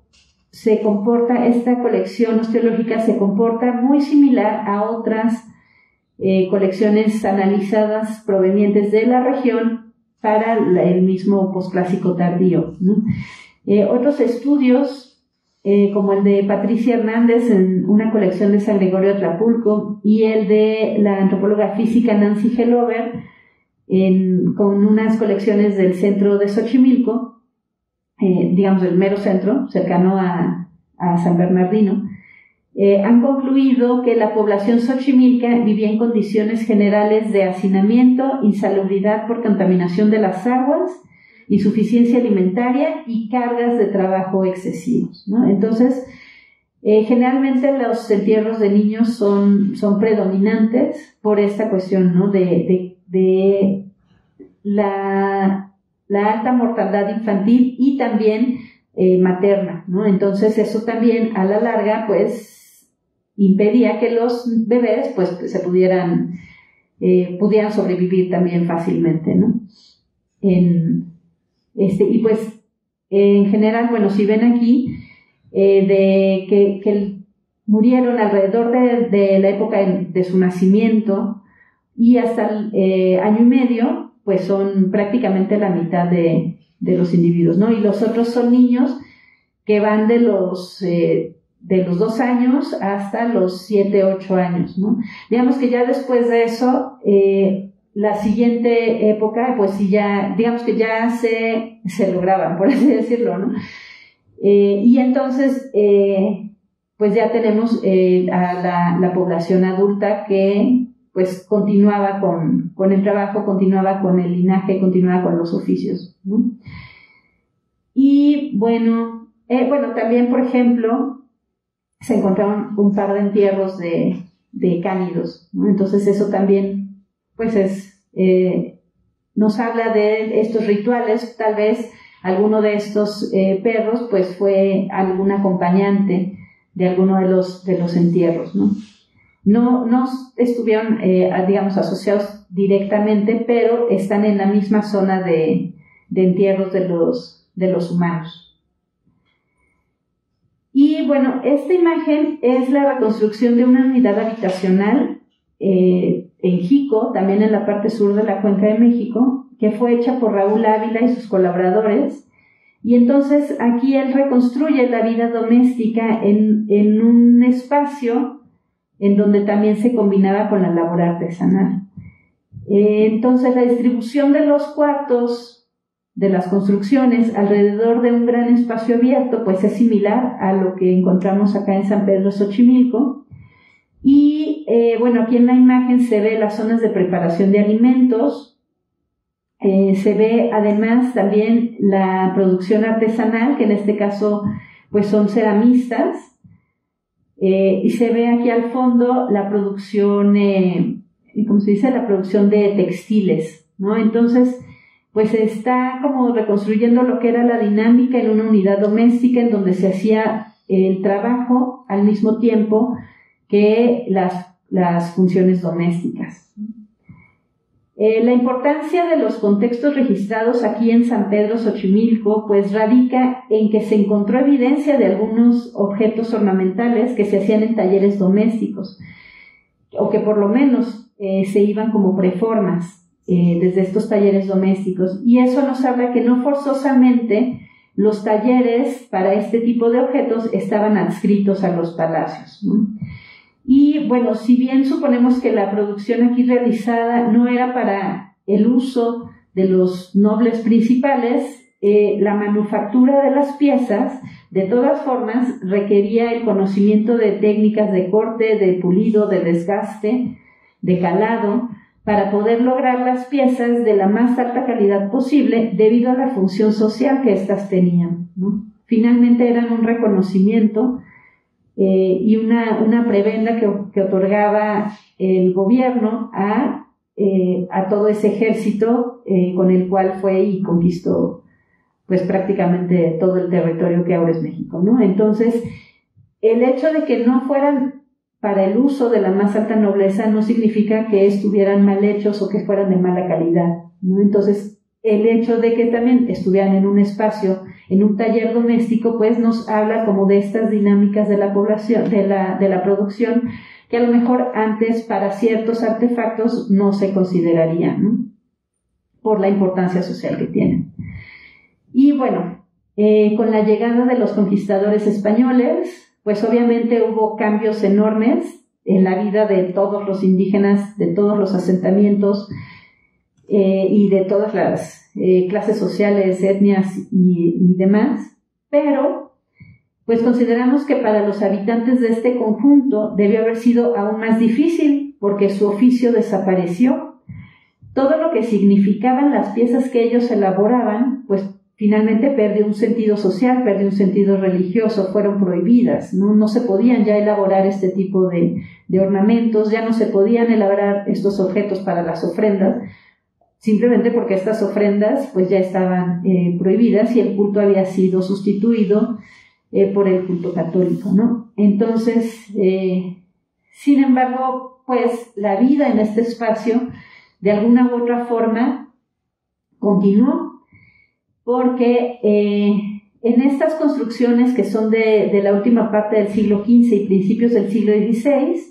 esta colección osteológica se comporta muy similar a otras colecciones analizadas provenientes de la región para el mismo posclásico tardío, ¿no? Otros estudios, como el de Patricia Hernández en una colección de San Gregorio de Tlapulco y el de la antropóloga física Nancy Hellover con unas colecciones del centro de Xochimilco, digamos del mero centro, cercano a San Bernardino, han concluido que la población xochimilca vivía en condiciones generales de hacinamiento, insalubridad por contaminación de las aguas, insuficiencia alimentaria y cargas de trabajo excesivos, ¿no? Entonces, generalmente los entierros de niños son predominantes por esta cuestión, ¿no? de la alta mortalidad infantil y también materna, ¿no? Entonces eso también a la larga pues impedía que los bebés pues se pudieran sobrevivir también fácilmente, ¿no? Y pues en general, bueno, si ven aquí que murieron alrededor de la época de su nacimiento y hasta el año y medio, pues son prácticamente la mitad de los individuos, ¿no? Y los otros son niños que van de los 2 años hasta los 7, 8 años, ¿no? Digamos que ya después de eso, la siguiente época, pues sí ya, digamos que ya se lograban, por así decirlo, ¿no? Y entonces, pues ya tenemos a la población adulta que pues continuaba con el trabajo, continuaba con el linaje, continuaba con los oficios, ¿no? Y bueno, también, por ejemplo, se encontraron un par de entierros de cánidos, ¿no? Entonces eso también, pues nos habla de estos rituales. Tal vez alguno de estos perros, pues fue algún acompañante de alguno de los entierros, ¿no? No estuvieron, digamos, asociados directamente, pero están en la misma zona de entierros de los humanos. Y bueno, esta imagen es la reconstrucción de una unidad habitacional en Jico, también en la parte sur de la Cuenca de México, que fue hecha por Raúl Ávila y sus colaboradores. Y entonces aquí él reconstruye la vida doméstica en un espacio en donde también se combinaba con la labor artesanal. Entonces la distribución de los cuartos de las construcciones alrededor de un gran espacio abierto pues es similar a lo que encontramos acá en San Pedro Xochimilco. Y bueno, aquí en la imagen se ve las zonas de preparación de alimentos, se ve además también la producción artesanal, que en este caso pues son ceramistas, y se ve aquí al fondo la producción ¿cómo se dice?, la producción de textiles, ¿no? Entonces, pues se está como reconstruyendo lo que era la dinámica en una unidad doméstica en donde se hacía el trabajo al mismo tiempo que las funciones domésticas. La importancia de los contextos registrados aquí en San Pedro Xochimilco pues radica en que se encontró evidencia de algunos objetos ornamentales que se hacían en talleres domésticos o que por lo menos se iban como preformas desde estos talleres domésticos, y eso nos habla que no forzosamente los talleres para este tipo de objetos estaban adscritos a los palacios, ¿no? Y bueno, si bien suponemos que la producción aquí realizada no era para el uso de los nobles principales, la manufactura de las piezas, de todas formas, requería el conocimiento de técnicas de corte, de pulido, de desgaste, de calado, para poder lograr las piezas de la más alta calidad posible debido a la función social que éstas tenían, ¿no? Finalmente eran un reconocimiento y una prebenda que otorgaba el gobierno a todo ese ejército con el cual fue y conquistó pues prácticamente todo el territorio que ahora es México, ¿no? Entonces, el hecho de que no fueran para el uso de la más alta nobleza no significa que estuvieran mal hechos o que fueran de mala calidad, ¿no? Entonces, el hecho de que también estuvieran en un espacio, en un taller doméstico, pues nos habla como de estas dinámicas de la población, de la producción, que a lo mejor antes para ciertos artefactos no se considerarían, ¿no? Por la importancia social que tienen. Y bueno, con la llegada de los conquistadores españoles, pues obviamente hubo cambios enormes en la vida de todos los indígenas, de todos los asentamientos y de todas las clases sociales, etnias y demás, pero pues consideramos que para los habitantes de este conjunto debió haber sido aún más difícil porque su oficio desapareció. Todo lo que significaban las piezas que ellos elaboraban, pues finalmente perdió un sentido social, perdió un sentido religioso, fueron prohibidas, no se podían ya elaborar este tipo de ornamentos, ya no se podían elaborar estos objetos para las ofrendas, simplemente porque estas ofrendas pues ya estaban prohibidas y el culto había sido sustituido por el culto católico, ¿no? Entonces, sin embargo, pues la vida en este espacio de alguna u otra forma continuó, porque en estas construcciones que son de la última parte del siglo XV y principios del siglo XVI,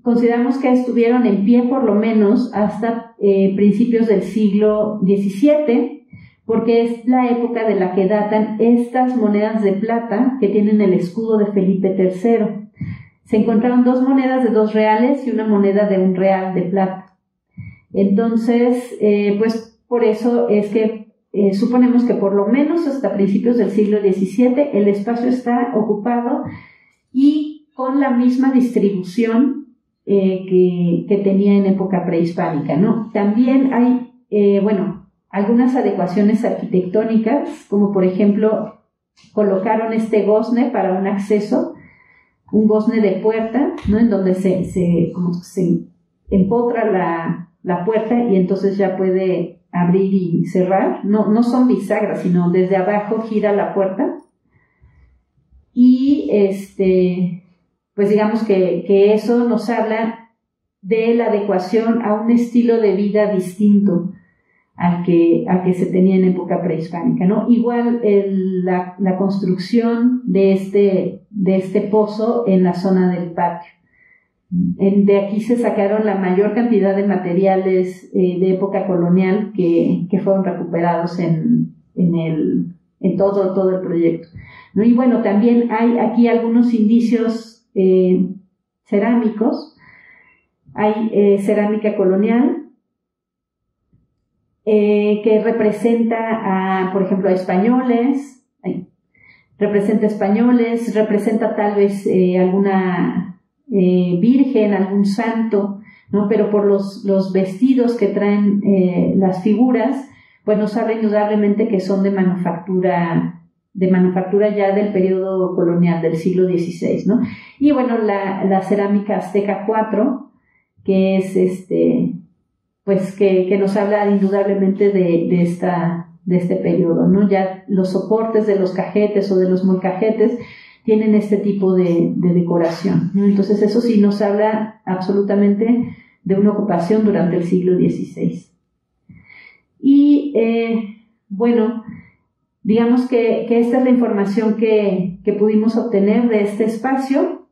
consideramos que estuvieron en pie por lo menos hasta principios del siglo XVII, porque es la época de la que datan estas monedas de plata que tienen el escudo de Felipe III. Se encontraron 2 monedas de 2 reales y una moneda de 1 real de plata. Entonces, pues por eso es que suponemos que por lo menos hasta principios del siglo XVII el espacio está ocupado y con la misma distribución que tenía en época prehispánica, ¿no? También hay, algunas adecuaciones arquitectónicas, como por ejemplo colocaron este gozne para un acceso, un gozne de puerta, ¿no? En donde se empotra la puerta y entonces ya puede abrir y cerrar, no son bisagras, sino desde abajo gira la puerta y pues digamos que eso nos habla de la adecuación a un estilo de vida distinto al que se tenía en época prehispánica, ¿no? Igual la construcción de este pozo en la zona del patio. De aquí se sacaron la mayor cantidad de materiales de época colonial que fueron recuperados en todo el proyecto, ¿no? Y bueno, también hay aquí algunos indicios cerámicos. Hay cerámica colonial que representa por ejemplo, a españoles, representa tal vez alguna virgen, algún santo, ¿no? Pero por los vestidos que traen las figuras, pues nos habla indudablemente que son de manufactura ya del periodo colonial del siglo XVI, ¿no? Y bueno, la cerámica azteca 4 que es pues que nos habla indudablemente de este periodo, ¿no? Ya los soportes de los cajetes o de los molcajetes tienen este tipo de decoración, ¿no? Entonces eso sí nos habla absolutamente de una ocupación durante el siglo XVI. Y bueno, digamos que esta es la información que pudimos obtener de este espacio.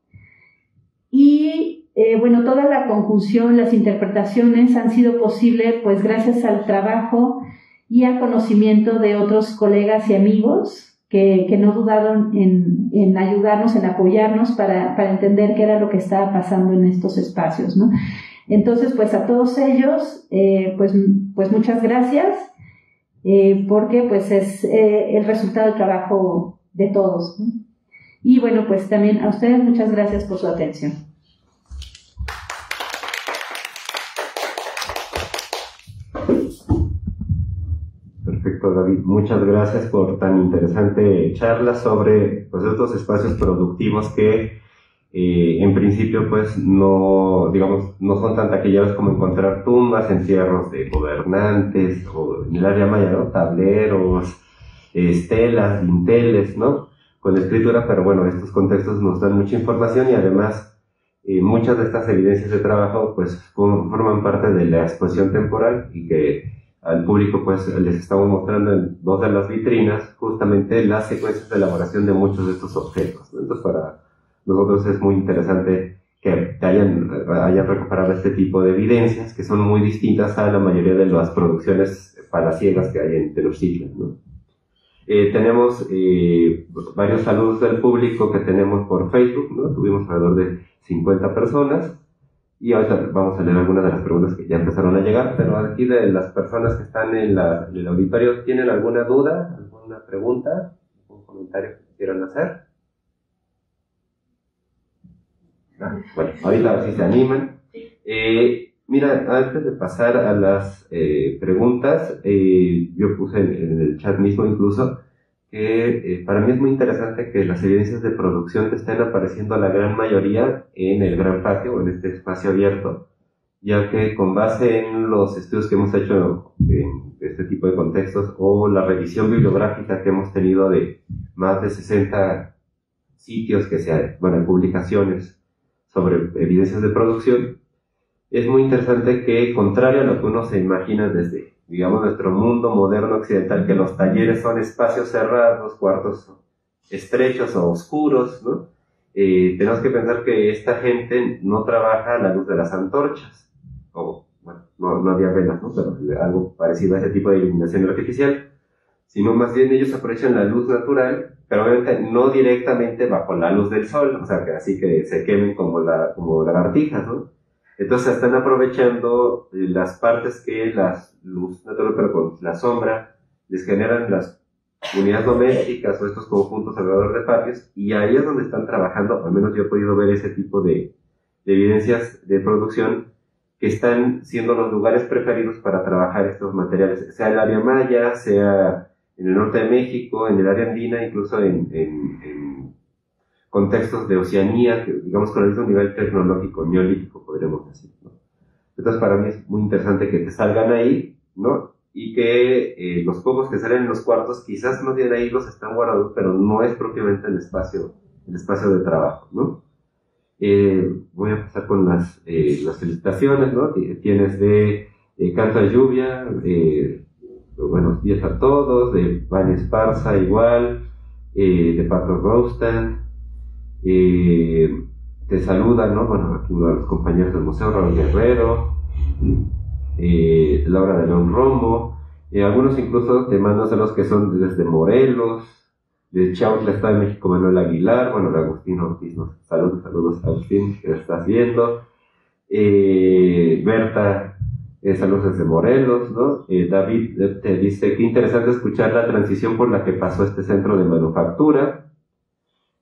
Y bueno, toda la conjunción, las interpretaciones han sido posibles pues gracias al trabajo y al conocimiento de otros colegas y amigos que no dudaron en ayudarnos, en apoyarnos para entender qué era lo que estaba pasando en estos espacios, ¿no? Entonces, pues a todos ellos, pues muchas gracias, porque pues es el resultado del trabajo de todos, ¿no? Y bueno, pues también a ustedes muchas gracias por su atención. Perfecto, David. Muchas gracias por tan interesante charla sobre pues, estos espacios productivos que en principio pues no, digamos, no son tan taquilleros como encontrar tumbas, entierros de gobernantes o en el área maya, ¿no? Tableros, estelas, dinteles, ¿no? Con escritura, pero bueno, estos contextos nos dan mucha información y además muchas de estas evidencias de trabajo pues forman parte de la exposición temporal y que al público pues les estamos mostrando en dos de las vitrinas justamente las secuencias de elaboración de muchos de estos objetos, ¿no? Entonces para nosotros es muy interesante que hayan recuperado este tipo de evidencias que son muy distintas a la mayoría de las producciones palaciegas que hay en Tenochtitlan, ¿no? Tenemos varios saludos del público que tenemos por Facebook, ¿no? Tuvimos alrededor de 50 personas y ahorita vamos a leer algunas de las preguntas que ya empezaron a llegar, pero aquí de las personas que están en el auditorio, ¿tienen alguna duda, alguna pregunta, algún comentario que quieran hacer? Bueno, ahorita sí se animan. Mira, antes de pasar a las preguntas, yo puse en el chat mismo incluso que para mí es muy interesante que las evidencias de producción te estén apareciendo la gran mayoría en el gran patio o en este espacio abierto, ya que con base en los estudios que hemos hecho en este tipo de contextos o la revisión bibliográfica que hemos tenido de más de 60 sitios publicaciones sobre evidencias de producción, es muy interesante que, contrario a lo que uno se imagina desde, digamos, nuestro mundo moderno occidental, que los talleres son espacios cerrados, cuartos estrechos o oscuros, ¿no? Tenemos que pensar que esta gente no trabaja a la luz de las antorchas, o, bueno, no había velas, ¿no? Pero algo parecido a ese tipo de iluminación artificial, sino más bien ellos aprovechan la luz natural, pero obviamente no directamente bajo la luz del sol, o sea, que así que se quemen como lagartijas, ¿no? Entonces están aprovechando las partes que la luz natural, pero con la sombra, les generan las unidades domésticas o estos conjuntos alrededor de patios, y ahí es donde están trabajando, al menos yo he podido ver ese tipo de evidencias de producción, que están siendo los lugares preferidos para trabajar estos materiales, sea el área maya, sea en el norte de México, en el área andina, incluso en contextos de Oceanía, que, digamos, con el mismo nivel tecnológico, neolítico, podríamos decir, ¿no? Entonces, para mí es muy interesante que te salgan ahí, ¿no? Y que los pocos que salen en los cuartos, quizás no tienen ahí, los están guardados, pero no es propiamente el espacio de trabajo, ¿no? Voy a pasar con las felicitaciones, ¿no? Tienes de Canto de Lluvia, buenos días a todos, de Vania Esparza igual, de Pato Rostand, te saludan, ¿no? Bueno, aquí uno de los compañeros del museo, Raúl Guerrero, Laura de León Romo, algunos incluso te mandan a los que son desde Morelos, de Chiautla, Estado de México, Manuel Aguilar, bueno, de Agustín Ortiz, ¿no? Saludos Agustín, que estás viendo, Berta, saludos desde Morelos, ¿no? David te dice, qué interesante escuchar la transición por la que pasó este centro de manufactura.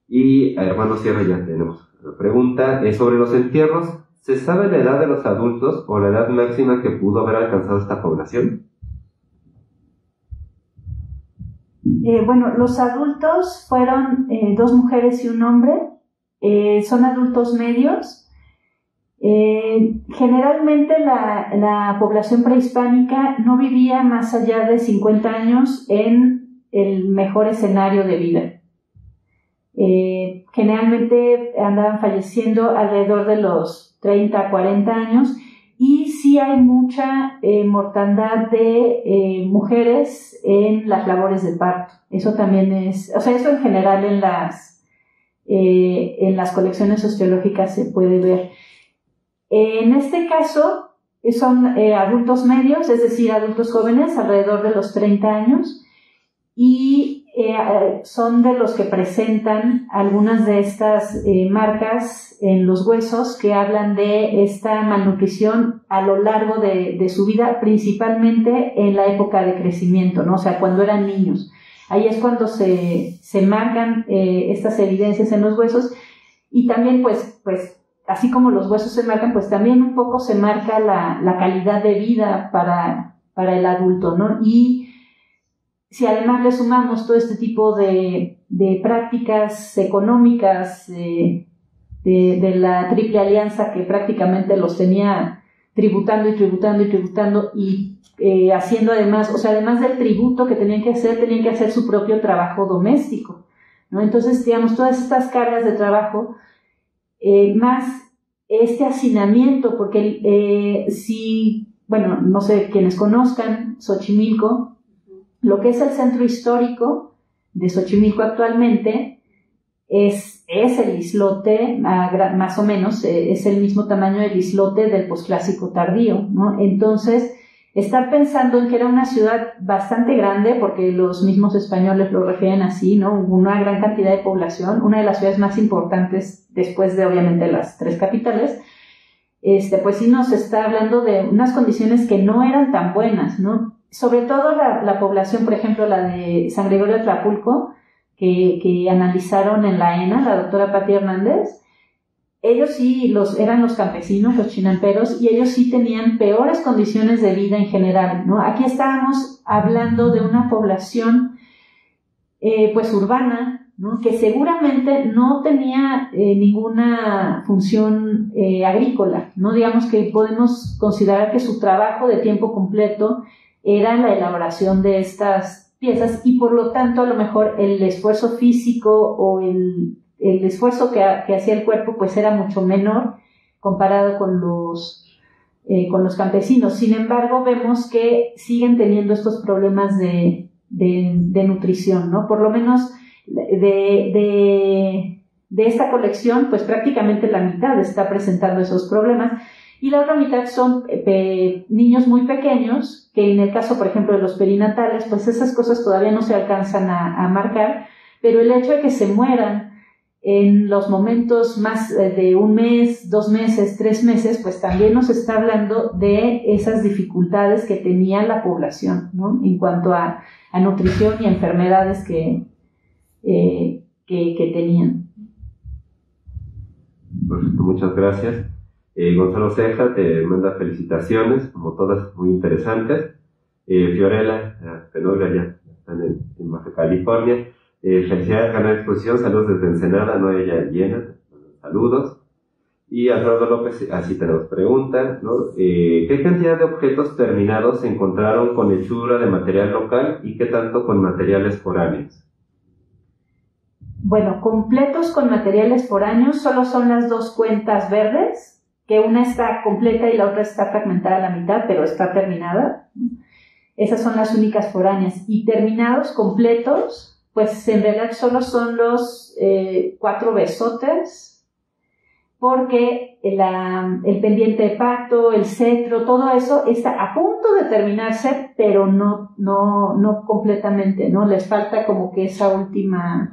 Y a Hermano Sierra ya tenemos la pregunta, sobre los entierros, ¿se sabe la edad de los adultos o la edad máxima que pudo haber alcanzado esta población? Bueno, los adultos fueron 2 mujeres y un hombre, son adultos medios. Generalmente la población prehispánica no vivía más allá de 50 años en el mejor escenario de vida. Generalmente andaban falleciendo alrededor de los 30 a 40 años, y sí hay mucha mortandad de mujeres en las labores de parto. Eso también es, o sea, eso en general en las colecciones osteológicas se puede ver. En este caso son adultos medios, es decir, adultos jóvenes, alrededor de los 30 años, y son de los que presentan algunas de estas marcas en los huesos que hablan de esta malnutrición a lo largo de su vida, principalmente en la época de crecimiento, ¿no? O sea, cuando eran niños. Ahí es cuando se marcan estas evidencias en los huesos, y también pues así como los huesos se marcan, pues también un poco se marca la calidad de vida para el adulto, ¿no? Y si además le sumamos todo este tipo de prácticas económicas de la Triple Alianza, que prácticamente los tenía tributando y haciendo además, o sea, además del tributo que tenían que hacer su propio trabajo doméstico, ¿no? Entonces, digamos, todas estas cargas de trabajo, más este hacinamiento, porque bueno, no sé, quienes conozcan Xochimilco, lo que es el centro histórico de Xochimilco actualmente es el islote, más o menos, es el mismo tamaño del islote del posclásico tardío, ¿no? Entonces, estar pensando en que era una ciudad bastante grande, porque los mismos españoles lo refieren así, ¿no? Una gran cantidad de población, una de las ciudades más importantes después de, obviamente, las 3 capitales, pues sí nos está hablando de unas condiciones que no eran tan buenas, ¿no? Sobre todo la población, por ejemplo, la de San Gregorio de Tlapulco, que analizaron en la ENA, la doctora Patti Hernández, ellos sí eran los campesinos, los chinamperos, y ellos sí tenían peores condiciones de vida en general, ¿no? Aquí estábamos hablando de una población, pues urbana, ¿no? Que seguramente no tenía ninguna función agrícola, ¿no? Digamos que podemos considerar que su trabajo de tiempo completo era la elaboración de estas piezas, y por lo tanto a lo mejor el esfuerzo físico o el esfuerzo que hacía el cuerpo pues era mucho menor comparado con los campesinos. Sin embargo, vemos que siguen teniendo estos problemas de nutrición, ¿no? Por lo menos de esta colección, pues prácticamente la mitad está presentando esos problemas, y la otra mitad son niños muy pequeños, que en el caso, por ejemplo, de los perinatales, pues esas cosas todavía no se alcanzan a marcar, pero el hecho de que se mueran en los momentos más de 1 mes, 2 meses, 3 meses, pues también nos está hablando de esas dificultades que tenía la población, ¿no? En cuanto a nutrición y enfermedades que tenían. Perfecto, muchas gracias. Gonzalo Ceja te manda felicitaciones, como todas muy interesantes. Fiorella Tenorio, ya están en Baja California. Felicidades, ganar exposición, saludos desde Ensenada, no ella llena, saludos. Y Alfredo López, así tenemos pregunta, ¿no? ¿Qué cantidad de objetos terminados se encontraron con hechura de material local y qué tanto con materiales foráneos? Bueno, completos con materiales foráneos solo son las 2 cuentas verdes, que una está completa y la otra está fragmentada a la mitad, pero está terminada. Esas son las únicas foráneas. Y terminados completos, pues en realidad solo son los 4 besotes, porque el pendiente de pacto, el cetro, todo eso está a punto de terminarse, pero no completamente, ¿no? Les falta como que esa última,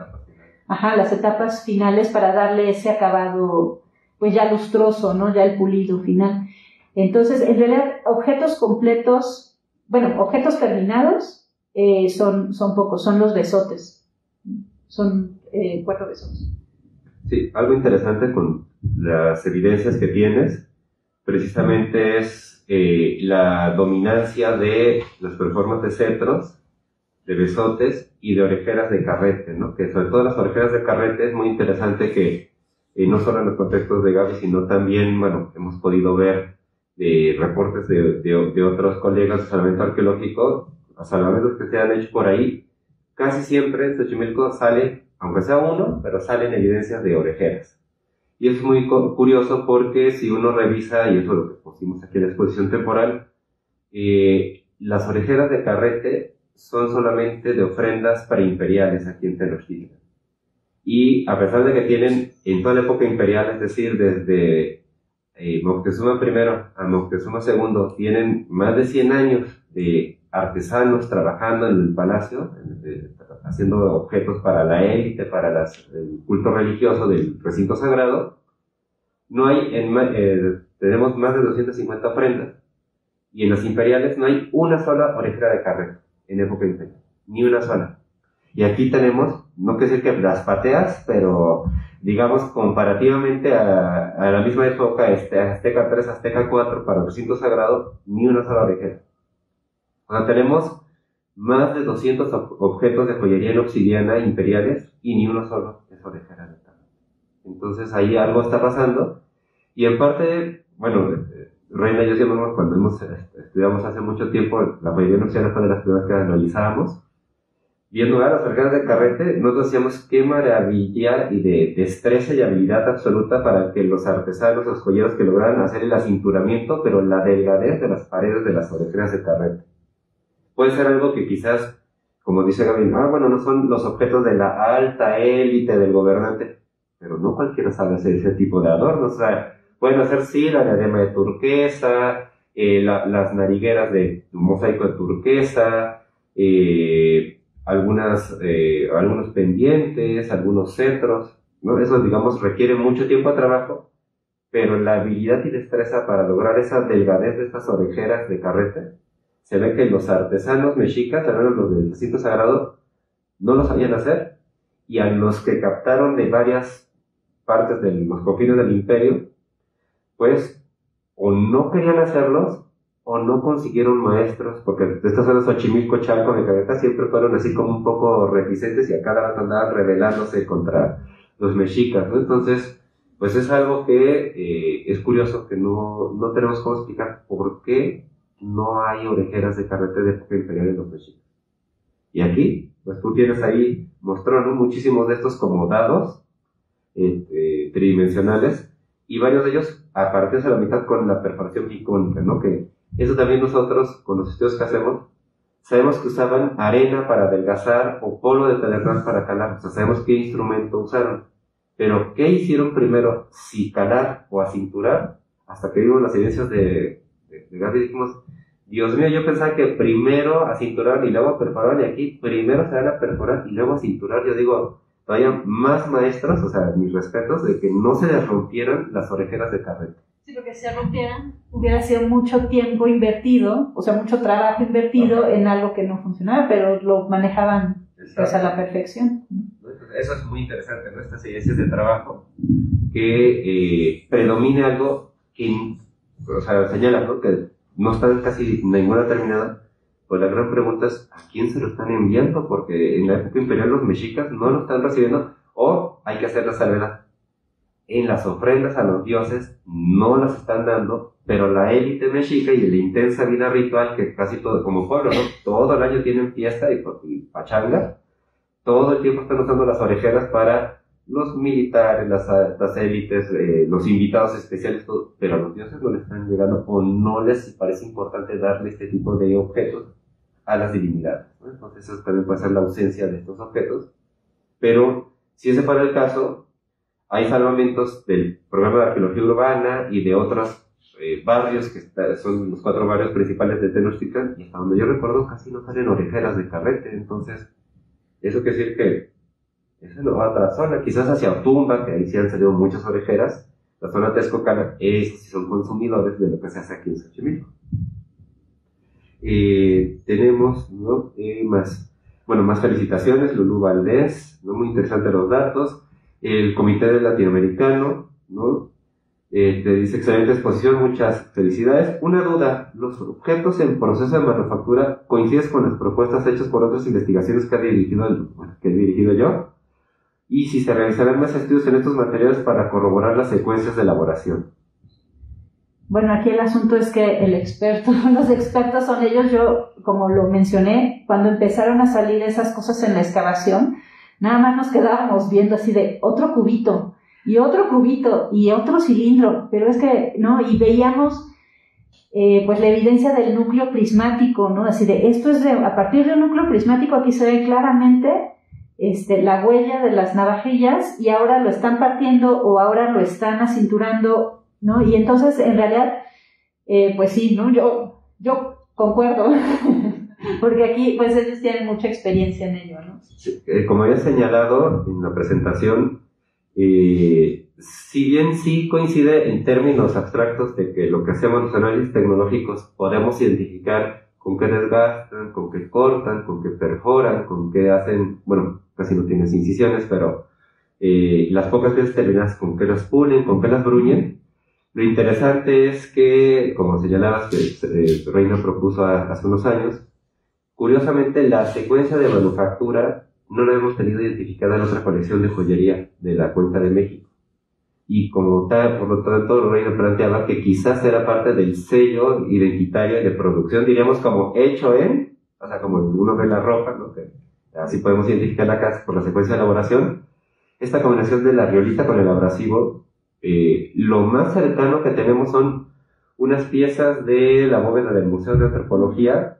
las etapas finales para darle ese acabado, pues ya lustroso, ¿no? Ya el pulido final. Entonces, en realidad, objetos completos, objetos terminados son pocos, son los besotes. Son 4 besotes. Sí, algo interesante con las evidencias que tienes, precisamente es la dominancia de las performances de cetros, de besotes y de orejeras de carrete, ¿no? Que sobre todo las orejeras de carrete es muy interesante que no solo en los contextos de Gaby, sino también, bueno, hemos podido ver reportes de otros colegas de salvamento arqueológico, los salvamentos que se han hecho por ahí, casi siempre en Xochimilco sale, aunque sea uno, pero salen evidencias de orejeras. Y es muy curioso porque si uno revisa, y eso es lo que pusimos aquí en la exposición temporal, las orejeras de carrete son solamente de ofrendas preimperiales aquí en Tenochtitlan. Y a pesar de que tienen en toda la época imperial, es decir, desde Moctezuma I a Moctezuma II, tienen más de 100 años de artesanos trabajando en el palacio, haciendo objetos para la élite, para el culto religioso del recinto sagrado. No hay, tenemos más de 250 ofrendas, y en las imperiales no hay una sola orejera de carrete en época imperial, ni una sola. Y aquí tenemos, no quiero decir que las pateas, pero digamos comparativamente a la misma época, Azteca 3, Azteca 4, para el recinto sagrado, ni una sola orejera. O sea, tenemos más de 200 objetos de joyería en obsidiana imperiales y ni uno solo es orejera de carrete. Entonces ahí algo está pasando, y en parte, bueno, Reina y yo siempre, cuando estudiamos hace mucho tiempo, la joyería en obsidiana fue de las primeras que analizábamos. Viendo a las orejeras de carrete, nosotros decíamos qué maravilla y de destreza y habilidad absoluta para que los artesanos, los joyeros, que lograran hacer el acinturamiento, pero la delgadez de las paredes de las orejeras de carrete. Puede ser algo que quizás, como dice Gabriel, bueno, no son los objetos de la alta élite del gobernante, pero no cualquiera sabe hacer ese tipo de adornos. O sea, pueden hacer sí la diadema de turquesa, las narigueras de mosaico de turquesa, algunos pendientes, algunos cetros, ¿no? Eso, digamos, requiere mucho tiempo de trabajo, pero la habilidad y destreza para lograr esa delgadez de estas orejeras de carrete, se ve que los artesanos mexicas, al menos los del recinto sagrado, no lo sabían hacer, y a los que captaron de varias partes de los confines del imperio, pues, o no querían hacerlos, o no consiguieron maestros, porque estas zonas Xochimilco, Chalco, Mecagueta siempre fueron así como un poco reticentes, y a cada rato andaban rebelándose contra los mexicas, ¿no? Entonces, pues es algo que es curioso, que no tenemos cómo explicar por qué no hay orejeras de carrete de época imperial en los mexicas. Y aquí, pues tú tienes ahí, mostró, ¿no?, muchísimos de estos como dados tridimensionales, y varios de ellos a partir de la mitad con la perforación icónica, ¿no? Que eso también nosotros, con los estudios que hacemos, sabemos que usaban arena para adelgazar o polvo de pedernal para calar. O sea, sabemos qué instrumento usaron. Pero, ¿qué hicieron primero? Si calar o acinturar, hasta que vimos las evidencias de Gaby, dijimos, Dios mío, yo pensaba que primero acinturar y luego perforar, y aquí primero se van a perforar y luego acinturar. Yo digo, todavía más maestros, o sea, mis respetos, de que no se les rompieran las orejeras de carrete. Sí, porque si se rompieran, hubiera sido mucho tiempo invertido, o sea, mucho trabajo invertido en algo que no funcionaba, pero lo manejaban pues, a la perfección. Eso es muy interesante, ¿no? Estas evidencias de trabajo, que predomine algo que, o sea, señala, ¿no?, que no está casi ninguna terminada. Pues la gran pregunta es, ¿a quién se lo están enviando? Porque en la época imperial los mexicas no lo están recibiendo, o hay que hacer la salvedad. En las ofrendas a los dioses no las están dando, pero la élite mexica y la intensa vida ritual que casi todo, como pueblo, ¿no?, todo el año tienen fiesta y pachanga, todo el tiempo están usando las orejeras para los militares, las élites, los invitados especiales, todo, pero a los dioses no les están llegando, o no les parece importante darle este tipo de objetos a las divinidades, ¿no? Entonces eso también puede ser la ausencia de estos objetos. Pero si ese fuera el caso, hay salvamentos del programa de arqueología urbana y de otros barrios, que son los 4 barrios principales de Tenochtitlan, y hasta donde yo recuerdo casi no salen orejeras de carrete. Entonces eso quiere decir que esa no va a otra zona, quizás hacia Otumba, que ahí sí han salido muchas orejeras. La zona texcocana, esos sí son consumidores de lo que se hace aquí en Xochimilco. Tenemos, ¿no?, más felicitaciones, Lulú Valdés, ¿no?, muy interesantes los datos. El Comité Latinoamericano, ¿no?, te dice excelente exposición, muchas felicidades. Una duda, ¿los objetos en proceso de manufactura coinciden con las propuestas hechas por otras investigaciones que he dirigido yo? y si se realizarán más estudios en estos materiales para corroborar las secuencias de elaboración. Bueno, aquí el asunto es que los expertos son ellos. Yo, como lo mencioné, cuando empezaron a salir esas cosas en la excavación, nada más nos quedábamos viendo así de otro cubito y otro cilindro, pero es que, ¿no? Y veíamos pues la evidencia del núcleo prismático, ¿no? Así de, a partir de un núcleo prismático aquí se ve claramente la huella de las navajillas y ahora lo están partiendo o ahora lo están acinturando, ¿no? Y entonces, en realidad, pues sí, ¿no? Yo concuerdo, porque aquí, pues ellos tienen mucha experiencia en ello, ¿no? Sí, como había señalado en la presentación, si bien sí coincide en términos abstractos de que lo que hacemos los análisis tecnológicos podemos identificar con qué desgastan, con qué cortan, con qué perforan, con qué hacen, bueno, casi no tienes incisiones, pero las pocas veces terminas con qué las pulen, con qué las bruñen. Lo interesante es que, como señalabas, que Reina propuso hace unos años, curiosamente la secuencia de manufactura no la hemos tenido identificada en otra colección de joyería de la Cuenca de México. Y como tal, por lo tanto, Reina planteaba que quizás era parte del sello identitario de producción, diríamos como hecho en, o sea, como uno ve la ropa, ¿no? Que así podemos identificar la casa por la secuencia de elaboración. Esta combinación de la riolita con el abrasivo, lo más cercano que tenemos son unas piezas de la bóveda del Museo de Antropología,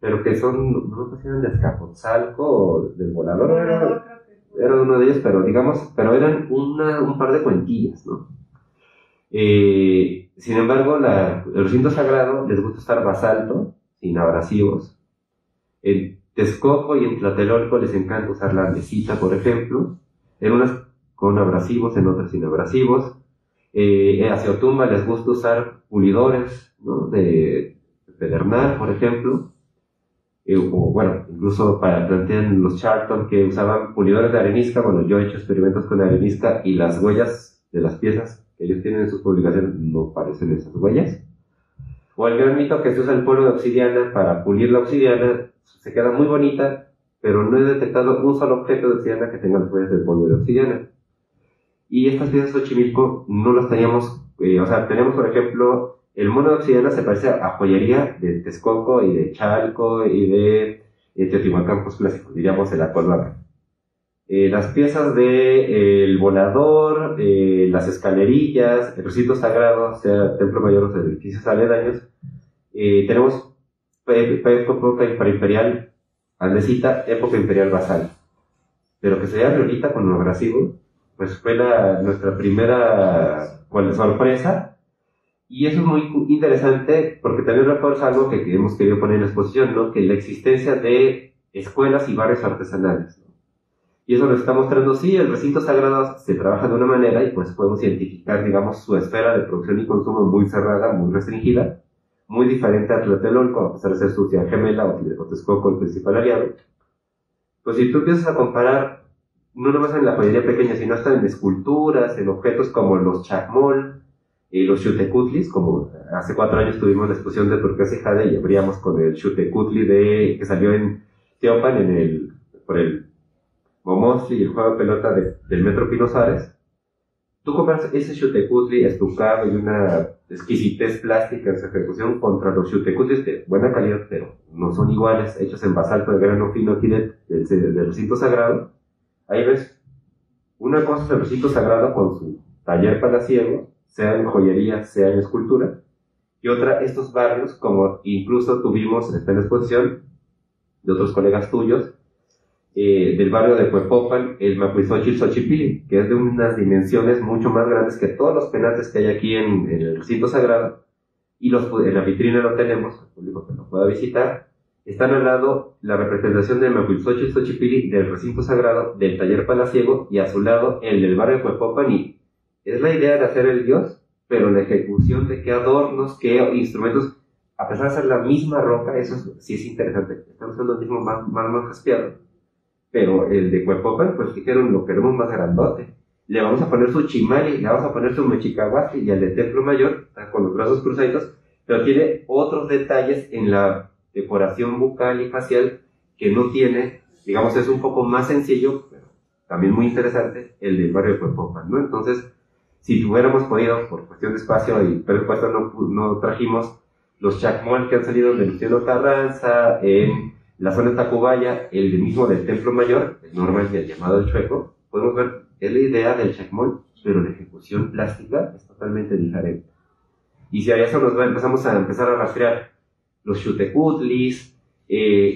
pero que son, no sé si eran de Azcapotzalco o del Volador, era uno de ellos, pero eran un par de cuentillas, ¿no? Sin embargo, el recinto sagrado les gusta usar basalto, sin abrasivos. En Texcoco y en Tlatelolco les encanta usar la andesita, por ejemplo, en unas con abrasivos, en otras sin abrasivos. Hacia Otumba les gusta usar pulidores, ¿no? De pedernal, por ejemplo. O bueno, incluso plantean los Charlton que usaban pulidores de arenisca. Bueno, yo he hecho experimentos con arenisca y las huellas de las piezas que ellos tienen en sus publicaciones no parecen esas huellas. O el gran mito que se usa el polvo de obsidiana para pulir la obsidiana, se queda muy bonita, pero no he detectado un solo objeto de obsidiana que tenga las huellas del polvo de obsidiana. Y estas piezas de Xochimilco no las teníamos, o sea, tenemos por ejemplo, el mono de obsidiana se parece a joyería de Texcoco y de Chalco y de Teotihuacán, pues clásicos, diríamos el Acolhuaca. Las piezas del volador, las escalerillas, el recinto sagrado, sea Templo Mayor o los edificios aledaños, tenemos época imperial andesita, época imperial basal. Pero que se vea riolita con lo abrasivo, pues fue nuestra primera sorpresa. Y eso es muy interesante porque también refuerza algo que hemos querido poner en la exposición, ¿no? Que la existencia de escuelas y barrios artesanales, ¿no? Y eso nos está mostrando, sí, el recinto sagrado se trabaja de una manera y pues podemos identificar, digamos, su esfera de producción y consumo muy cerrada, muy restringida, muy diferente a Tlatelolco, a pesar de ser su ciudad gemela, o Texcoco, el principal aliado. Pues si tú empiezas a comparar, no nomás en la joyería pequeña, sino hasta en esculturas, en objetos como los chacmol, y los xutecutlis, como hace 4 años tuvimos la exposición de turquesa y jade y abríamos con el xutecutli que salió en Teopan por el Momosli y el juego de pelota del Metro Pino Suárez. Tú compras ese xutecutli estucado y una exquisitez plástica en su ejecución contra los xutecutlis de buena calidad, pero no son iguales, hechos en basalto de grano fino aquí del recinto sagrado. Ahí ves, una cosa es el recinto sagrado con su taller palaciego, sea en joyería, sea en escultura, y otra, estos barrios, como incluso tuvimos en la exposición de otros colegas tuyos, del barrio de Cuepopan, el Macuizochil Xochipilli, que es de unas dimensiones mucho más grandes que todos los penates que hay aquí en el recinto sagrado, y en la vitrina lo tenemos, el público que lo pueda visitar. Están al lado la representación del Macuizochil Xochipilli del recinto sagrado, del taller palaciego, y a su lado el del barrio de Cuepopan, y es la idea de hacer el dios, pero la ejecución de qué adornos, qué instrumentos, a pesar de ser la misma roca, eso sí es interesante. Están usando el mismo mármol jaspeado, pero el de Cuepopan, pues dijeron, lo queremos más grandote. Le vamos a poner su chimali, le vamos a poner su mechicahuasi, y al de Templo Mayor, está con los brazos cruzaditos, pero tiene otros detalles en la decoración bucal y facial que no tiene, digamos, es un poco más sencillo, pero también muy interesante, el del barrio de Cuerpopan, ¿no? Entonces, si hubiéramos podido, por cuestión de espacio y presupuesto, no trajimos los chacmol que han salido de Luciano Carranza, en la zona de Tacubaya, el mismo del Templo Mayor, el normal y el llamado el chueco. Podemos ver, es la idea del chacmol, pero la ejecución plástica es totalmente diferente. Y si a eso empezamos a rastrear los xutecutlis,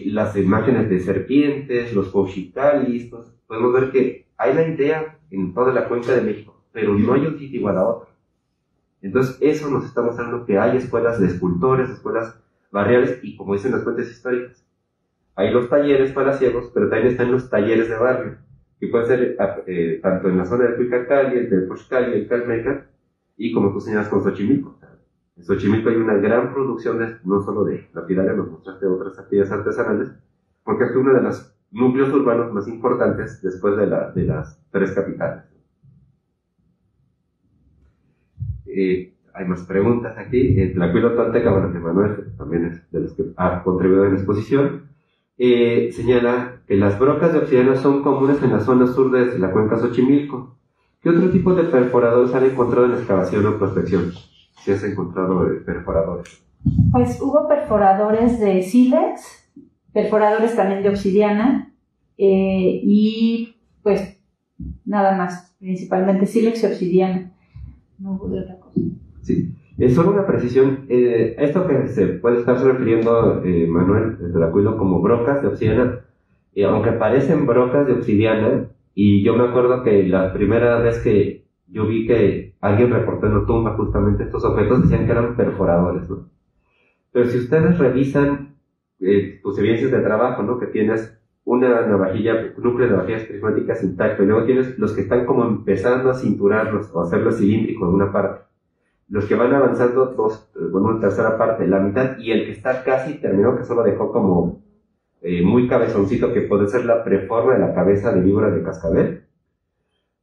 las imágenes de serpientes, los cochitalis, podemos ver que hay la idea en toda la cuenca de México, pero no hay un sitio igual a otro. Entonces eso nos está mostrando que hay escuelas de escultores, escuelas barriales, y como dicen las fuentes históricas, hay los talleres palaciegos, pero también están los talleres de barrio, que pueden ser tanto en la zona del Cuicacali, el del Poxcali, el Calmeca, y como tú señalas con Xochimilco. En Xochimilco hay una gran producción no solo de lapidaria, nos mostraste otras actividades artesanales, porque es uno de los núcleos urbanos más importantes después de las tres capitales. Hay más preguntas aquí. Tlacuilo Tolteca, bueno, que Manuel también es de los que ha contribuido en la exposición, señala que las brocas de obsidiana son comunes en la zona sur de la cuenca Xochimilco. ¿Qué otro tipo de perforadores han encontrado en excavación o prospección? Si has encontrado perforadores. Pues hubo perforadores de sílex, perforadores también de obsidiana, y pues nada más, principalmente sílex y obsidiana. No hubo de otra cosa. Sí, es solo una precisión. Esto que se puede estarse refiriendo Manuel de Tlacuilo como brocas de obsidiana, aunque parecen brocas de obsidiana, y yo me acuerdo que la primera vez que yo vi que alguien reportó en la tumba justamente estos objetos, decían que eran perforadores, ¿no? Pero si ustedes revisan tus evidencias de trabajo, ¿no? Que tienes una navajilla, un núcleo de navajillas prismáticas intacto, y luego tienes los que están como empezando a cinturarlos o a hacerlo cilíndrico en una parte, los que van avanzando una tercera parte, la mitad, y el que está casi terminó, que solo dejó como muy cabezoncito, que puede ser la preforma de la cabeza de víbora de cascabel,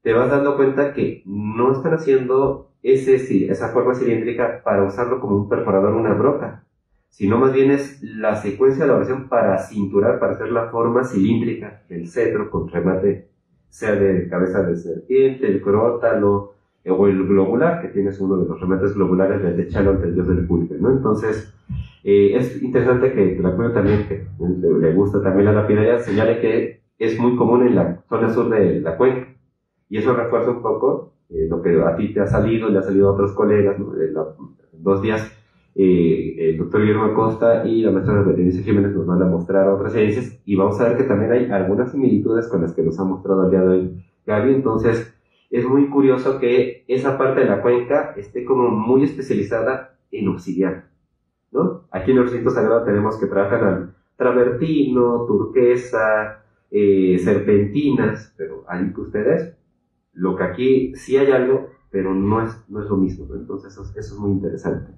te vas dando cuenta que no están haciendo esa forma cilíndrica para usarlo como un perforador o una broca, sino más bien es la secuencia de elaboración para cinturar, para hacer la forma cilíndrica del cetro con remate, sea de cabeza de serpiente, el crótalo, o el globular, que tienes uno de los remates globulares de Techalón, el dios del pulque, ¿no? Entonces, es interesante que Tlacuilo también, que le gusta también la lapidaria, señale que es muy común en la zona sur de la cuenca, y eso refuerza un poco lo que a ti te ha salido, le ha salido a otros colegas, ¿no? 2 días, el doctor Guillermo Acosta y la maestra Berenice Jiménez nos van a mostrar otras evidencias, y vamos a ver que también hay algunas similitudes con las que nos ha mostrado el día de hoy Gaby. Entonces, es muy curioso que esa parte de la cuenca esté como muy especializada en obsidiana, ¿no? Aquí en el recinto sagrado tenemos que trabajan travertino, turquesa, serpentinas, pero ahí que ustedes, lo que aquí sí hay algo, pero no es lo mismo, ¿no? Entonces eso es muy interesante.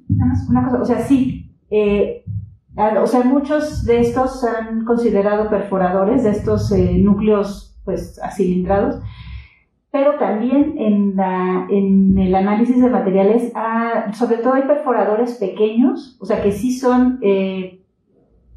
Nada más una cosa, o sea, sí, muchos de estos se han considerado perforadores, de estos núcleos pues acilindrados, pero también en el análisis de materiales, sobre todo hay perforadores pequeños, o sea que sí son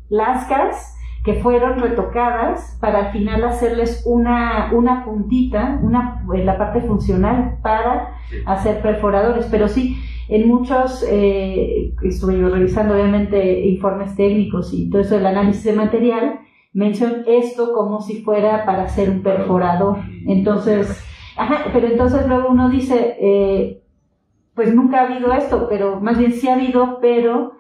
lascas que fueron retocadas para al final hacerles una puntita, en la parte funcional para hacer perforadores, pero sí, en muchos, estuve yo revisando obviamente informes técnicos y todo eso del análisis de material, mencionan esto como si fuera para hacer un perforador. Entonces, pero entonces luego uno dice, pues nunca ha habido esto, pero más bien sí ha habido, pero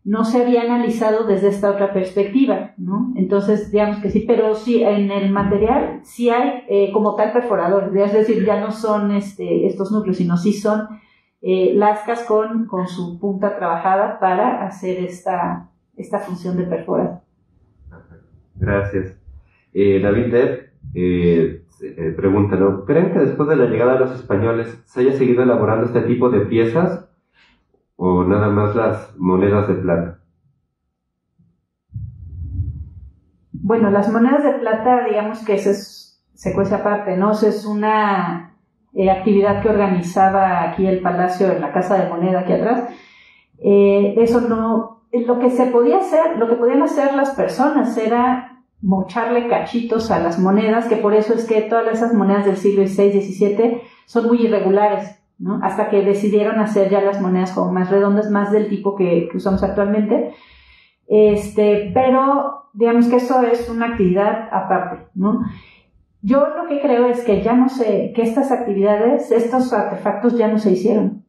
no se había analizado desde esta otra perspectiva, ¿no? Entonces, digamos que sí, pero sí, en el material sí hay como tal perforadores, es decir, ya no son estos núcleos, sino sí son lascas con su punta trabajada para hacer esta función de perforar. Gracias. David Depp pregunta, ¿no? ¿Creen que después de la llegada de los españoles se haya seguido elaborando este tipo de piezas o nada más las monedas de plata? Bueno, las monedas de plata, digamos que esa es secuencia aparte, ¿no? Esa es una actividad que organizaba aquí el Palacio, en la Casa de Moneda aquí atrás. Eso no, lo que se podía hacer, lo que podían hacer las personas era mocharle cachitos a las monedas, que por eso es que todas esas monedas del siglo XVI, XVII son muy irregulares, ¿no? Hasta que decidieron hacer ya las monedas como más redondas, más del tipo que usamos actualmente. Pero digamos que eso es una actividad aparte, ¿no? Yo lo que creo es que que estas actividades, estos artefactos ya no se hicieron,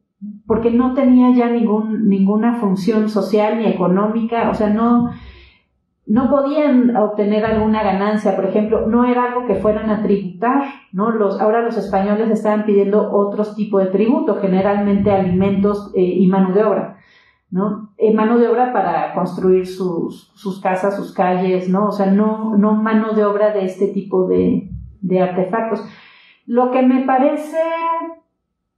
porque no tenía ya ninguna función social ni económica, o sea, no podían obtener alguna ganancia, por ejemplo, no era algo que fueran a tributar, ¿no? Ahora los españoles estaban pidiendo otros tipos de tributo, generalmente alimentos y mano de obra, ¿no? Mano de obra para construir sus casas, sus calles, ¿no? O sea, no mano de obra de este tipo de artefactos. Lo que me parece,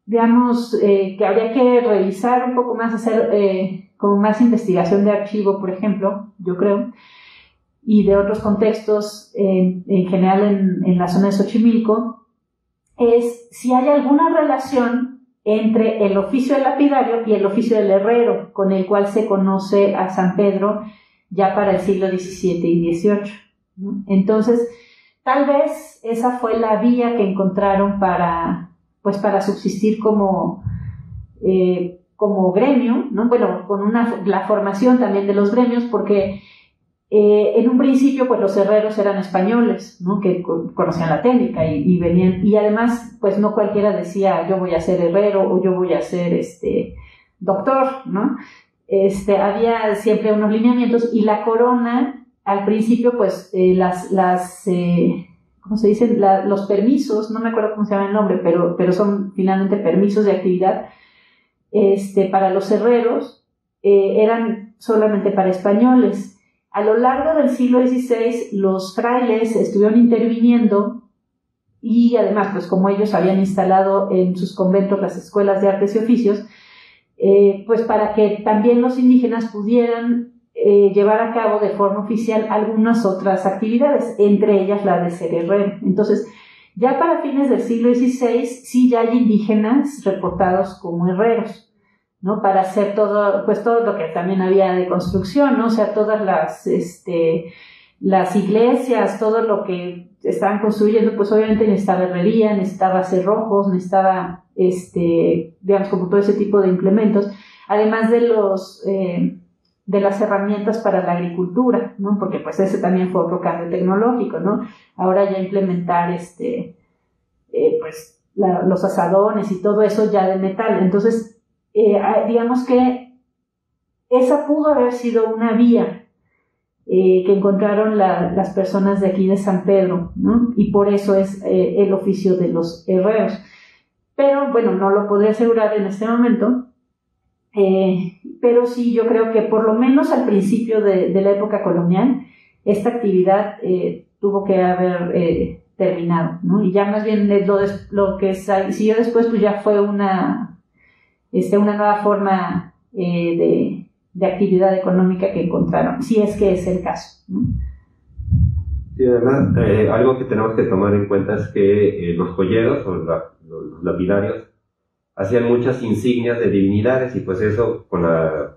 digamos, que habría que revisar un poco más, hacer como más investigación de archivo, por ejemplo, yo creo, y de otros contextos en general en la zona de Xochimilco, es si hay alguna relación entre el oficio del lapidario y el oficio del herrero, con el cual se conoce a San Pedro ya para el siglo XVII y XVIII, ¿no? Entonces, tal vez esa fue la vía que encontraron para subsistir como gremio, ¿no? Bueno, con la formación también de los gremios, porque en un principio pues los herreros eran españoles, ¿no? Que conocían la técnica y venían, y además pues no cualquiera decía yo voy a ser herrero o yo voy a ser doctor, ¿no? Había siempre unos lineamientos, y la corona al principio pues ¿cómo se dicen? Los permisos, no me acuerdo cómo se llama el nombre, pero son finalmente permisos de actividad para los herreros, eran solamente para españoles. A lo largo del siglo XVI los frailes estuvieron interviniendo, y además pues como ellos habían instalado en sus conventos las escuelas de artes y oficios, pues para que también los indígenas pudieran llevar a cabo de forma oficial algunas otras actividades, entre ellas la de ser herrero. Entonces, ya para fines del siglo XVI sí ya hay indígenas reportados como herreros, ¿no? Para hacer todo lo que también había de construcción, ¿no? O sea, todas las iglesias, todo lo que estaban construyendo, pues obviamente necesitaba herrería, necesitaba cerrojos, necesitaba, digamos, como todo ese tipo de implementos, además de las herramientas para la agricultura, ¿no? Porque pues ese también fue otro cambio tecnológico, ¿no? Ahora ya implementar, los azadones y todo eso ya de metal. Entonces, digamos que esa pudo haber sido una vía que encontraron las personas de aquí de San Pedro, ¿no? Y por eso es el oficio de los herreros. Pero bueno, no lo podría asegurar en este momento, pero sí, yo creo que por lo menos al principio de la época colonial esta actividad tuvo que haber terminado, ¿no? Y ya más bien lo que siguió después pues ya fue una nueva forma de actividad económica que encontraron, si es que es el caso, ¿no? Sí, además, algo que tenemos que tomar en cuenta es que los joyeros o los lapidarios hacían muchas insignias de divinidades, y pues eso con la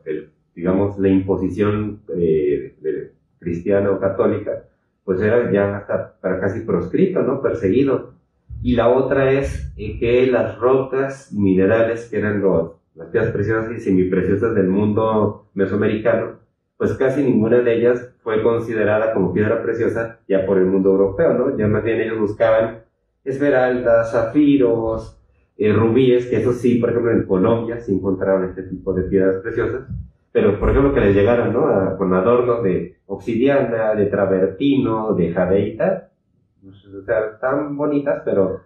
imposición cristiana o católica, pues era ya hasta para casi proscrito, ¿no? Perseguido. Y la otra es que las rocas minerales, que eran las piedras preciosas y semipreciosas del mundo mesoamericano, pues casi ninguna de ellas fue considerada como piedra preciosa ya por el mundo europeo, ¿no? Ya más bien ellos buscaban esmeraldas, zafiros, rubíes, que eso sí, por ejemplo, en Colombia se encontraron este tipo de piedras preciosas, pero por ejemplo que les llegaron, ¿no? Con adornos de obsidiana, de travertino, de jadeita. O sea, están bonitas, pero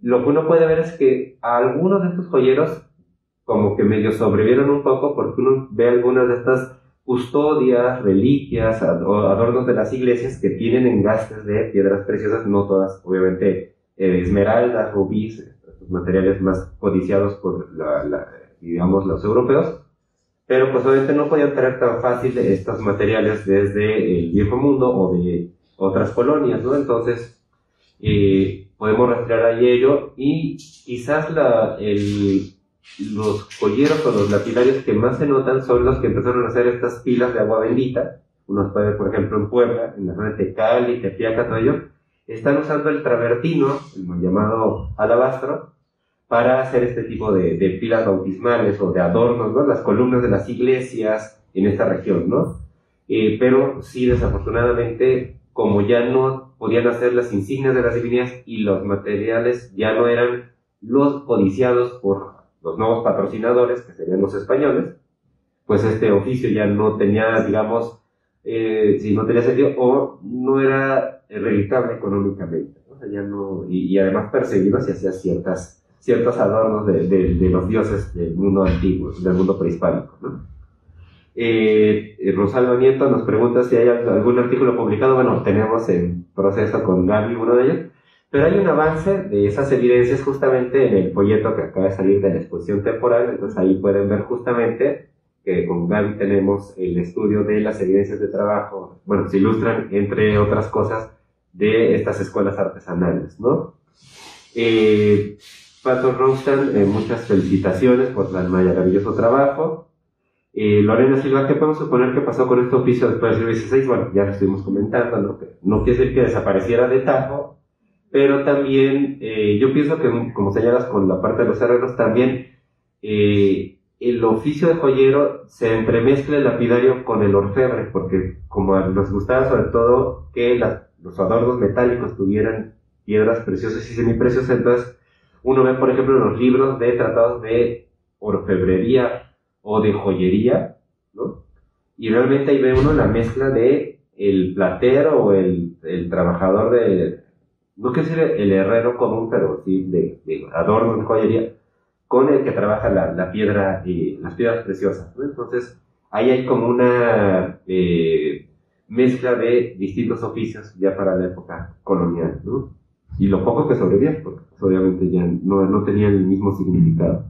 lo que uno puede ver es que a algunos de estos joyeros como que medio sobrevivieron un poco, porque uno ve algunas de estas custodias, reliquias o adornos de las iglesias que tienen engastes de piedras preciosas, no todas, obviamente, esmeraldas, rubíes, estos materiales más codiciados por los europeos, pero pues obviamente no podían traer tan fácil estos materiales desde el viejo mundo o de otras colonias, ¿no? Entonces, podemos rastrear ahí ello, y quizás los joyeros o los lapidarios que más se notan son los que empezaron a hacer estas pilas de agua bendita, Uno puede, por ejemplo, en Puebla, en la red de Cali, Tepeaca, todo ello, están usando el travertino, el llamado alabastro, para hacer este tipo de pilas bautismales o de adornos, ¿no? Las columnas de las iglesias en esta región, ¿no? Pero sí, desafortunadamente, como ya no podían hacer las insignias de las divinidades y los materiales ya no eran los codiciados por los nuevos patrocinadores, que serían los españoles, pues este oficio ya no tenía, digamos, si no tenía sentido o no era rentable económicamente, ¿no? O sea, ya no, y además perseguido si hacía ciertos adornos de los dioses del mundo antiguo, del mundo prehispánico, ¿no? Rosalba Nieto nos pregunta si hay algún artículo publicado. Bueno, tenemos en proceso con Gaby uno de ellos, pero hay un avance de esas evidencias justamente en el folleto que acaba de salir de la exposición temporal. Entonces ahí pueden ver justamente que con Gaby tenemos el estudio de las evidencias de trabajo. Bueno, se ilustran, entre otras cosas, de estas escuelas artesanales, ¿no? Pato Rostan, muchas felicitaciones por el maravilloso trabajo. Lorena Silva, ¿qué podemos suponer que pasó con este oficio después del siglo XVI? Bueno, ya lo estuvimos comentando, ¿no? Que no quiere decir que desapareciera de tajo, pero también yo pienso que, como señalas con la parte de los herreros, también el oficio de joyero se entremezcla el lapidario con el orfebre, porque como nos gustaba sobre todo que los adornos metálicos tuvieran piedras preciosas y semipreciosas, entonces uno ve, por ejemplo, los libros de tratados de orfebrería o de joyería, ¿no? Y realmente ahí ve uno la mezcla de el platero o el trabajador no quiero decir el herrero común, pero sí de adornos de joyería, con el que trabaja la piedra y las piedras preciosas, ¿no? Entonces ahí hay como una mezcla de distintos oficios ya para la época colonial, ¿no? Y lo poco que sobrevive, porque pues, obviamente ya no tenía el mismo significado.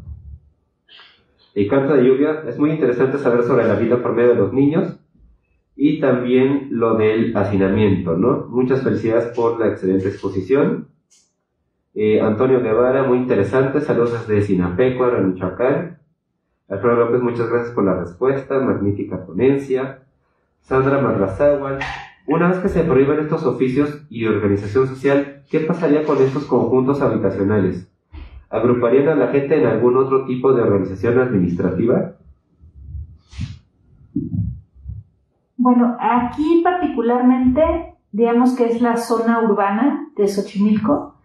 El canto de lluvia, es muy interesante saber sobre la vida por medio de los niños y también lo del hacinamiento, ¿no? Muchas felicidades por la excelente exposición. Antonio Guevara, muy interesante, saludos desde Sinapecuaro, en Michoacán. Alfredo López, muchas gracias por la respuesta, magnífica ponencia. Sandra Marlazáhuan, una vez que se prohíben estos oficios y organización social, ¿qué pasaría con estos conjuntos habitacionales? ¿Agruparían a la gente en algún otro tipo de organización administrativa? Bueno, aquí particularmente, digamos que es la zona urbana de Xochimilco.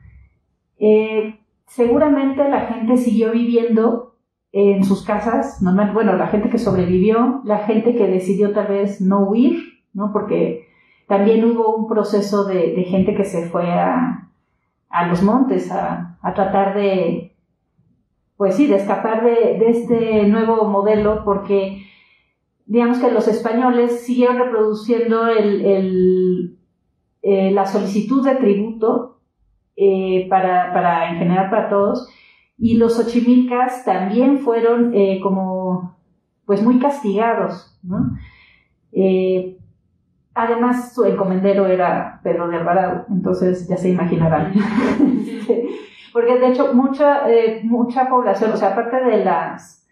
Seguramente la gente siguió viviendo en sus casas, bueno, la gente que sobrevivió, la gente que decidió tal vez no huir, ¿no? Porque también hubo un proceso de gente que se fue a los montes a tratar de, pues sí, de escapar de este nuevo modelo, porque digamos que los españoles siguieron reproduciendo la solicitud de tributo para en general para todos, y los xochimilcas también fueron como pues muy castigados, ¿no? Además su encomendero era Pedro de Alvarado, entonces ya se imaginarán. Porque de hecho mucha población, o sea, aparte de las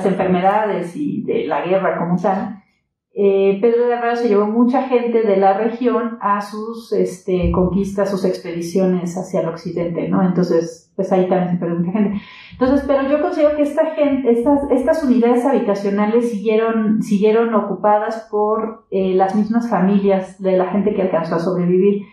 enfermedades y de la guerra como tal, Pedro de Alvarado se llevó mucha gente de la región a sus conquistas, sus expediciones hacia el occidente, ¿no? Entonces, pues ahí también se perdió mucha gente. Entonces, pero yo considero que estas unidades habitacionales siguieron ocupadas por las mismas familias de la gente que alcanzó a sobrevivir,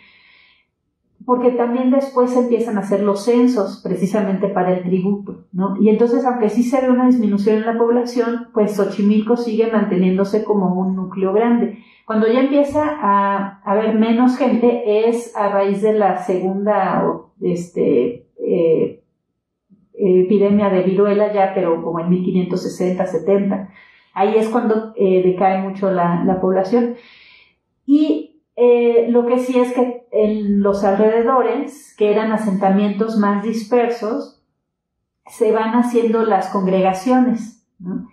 porque también después empiezan a hacer los censos precisamente para el tributo, ¿no? Y entonces, aunque sí se ve una disminución en la población, pues Xochimilco sigue manteniéndose como un núcleo grande. Cuando ya empieza a haber menos gente es a raíz de la segunda epidemia de viruela, ya, pero como en 1560-70. Ahí es cuando decae mucho la población. Y lo que sí es que en los alrededores, que eran asentamientos más dispersos, se van haciendo las congregaciones, ¿no?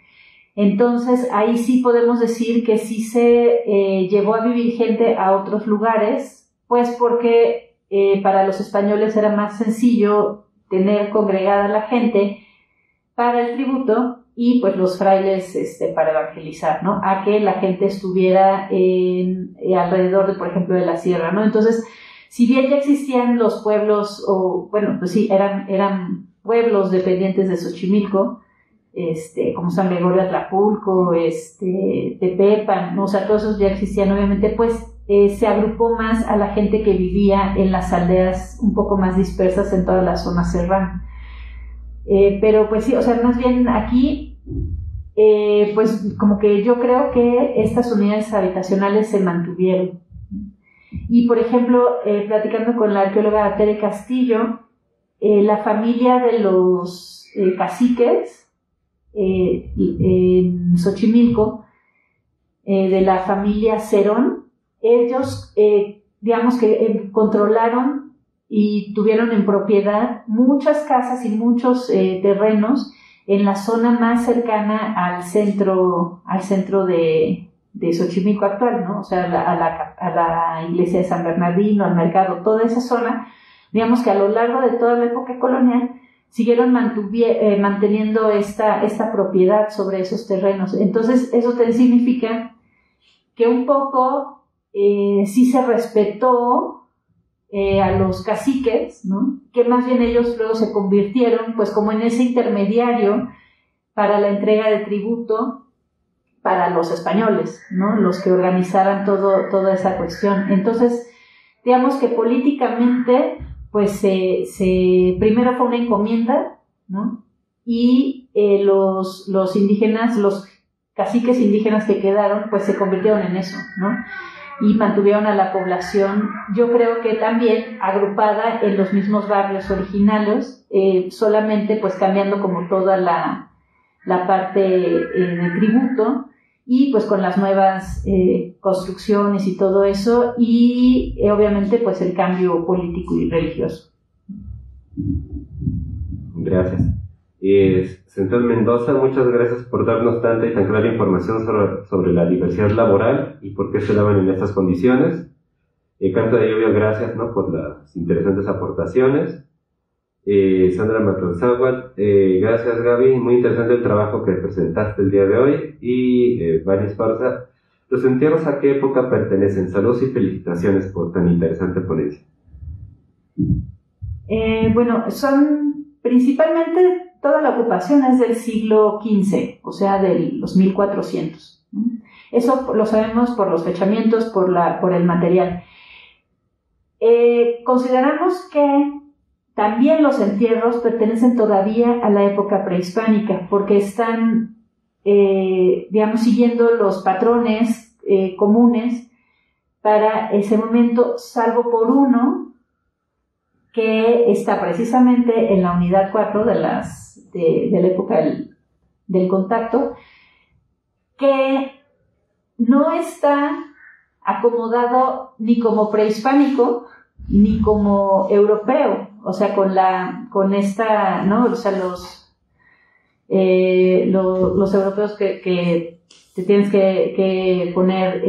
Entonces ahí sí podemos decir que sí se llevó a vivir gente a otros lugares, pues porque para los españoles era más sencillo tener congregada la gente para el tributo y pues los frailes para evangelizar, ¿no? A que la gente estuviera alrededor de, por ejemplo, de la sierra, ¿no? Entonces, si bien ya existían los pueblos, o bueno, pues sí, eran pueblos dependientes de Xochimilco, como San Gregorio Atlapulco, Tepepan, ¿no? O sea, todos esos ya existían, obviamente, pues se agrupó más a la gente que vivía en las aldeas un poco más dispersas en toda la zona serrana. Pero pues sí, o sea, más bien aquí pues como que yo creo que estas unidades habitacionales se mantuvieron. Y por ejemplo, platicando con la arqueóloga Tere Castillo, la familia de los caciques en Xochimilco, de la familia Cerón, ellos digamos que controlaron y tuvieron en propiedad muchas casas y muchos terrenos en la zona más cercana al centro de Xochimilco actual, ¿no? O sea, a la iglesia de San Bernardino, al mercado, toda esa zona, digamos que a lo largo de toda la época colonial siguieron manteniendo esta propiedad sobre esos terrenos. Entonces, eso significa que un poco sí se respetó a los caciques, ¿no? Que más bien ellos luego se convirtieron pues como en ese intermediario para la entrega de tributo para los españoles, ¿no? Los que organizaran toda esa cuestión. Entonces, digamos que políticamente pues primero fue una encomienda, ¿no? Y los indígenas, los caciques indígenas que quedaron pues se convirtieron en eso, ¿no? Y mantuvieron a la población, yo creo que también agrupada en los mismos barrios originales, solamente pues cambiando como toda la parte de tributo, y pues con las nuevas construcciones y todo eso, y obviamente pues el cambio político y religioso. Gracias. Central Mendoza, muchas gracias por darnos tanta y tan clara información sobre la diversidad laboral y por qué se daban en estas condiciones. Canto de Lluvia, gracias, ¿no?, por las interesantes aportaciones. Sandra Matlanzáhuatl, gracias, Gaby, muy interesante el trabajo que presentaste el día de hoy. Y Vania Esparza, ¿los entierros a qué época pertenecen? Saludos y felicitaciones por tan interesante ponencia. Bueno, son principalmente toda la ocupación es del siglo XV, o sea, de los 1400. Eso lo sabemos por los fechamientos, por el material. Consideramos que también los entierros pertenecen todavía a la época prehispánica, porque están, digamos, siguiendo los patrones comunes para ese momento, salvo por uno que está precisamente en la unidad 4 de la época del contacto, que no está acomodado ni como prehispánico ni como europeo, o sea, con esta, ¿no? O sea, los europeos que te tienes que poner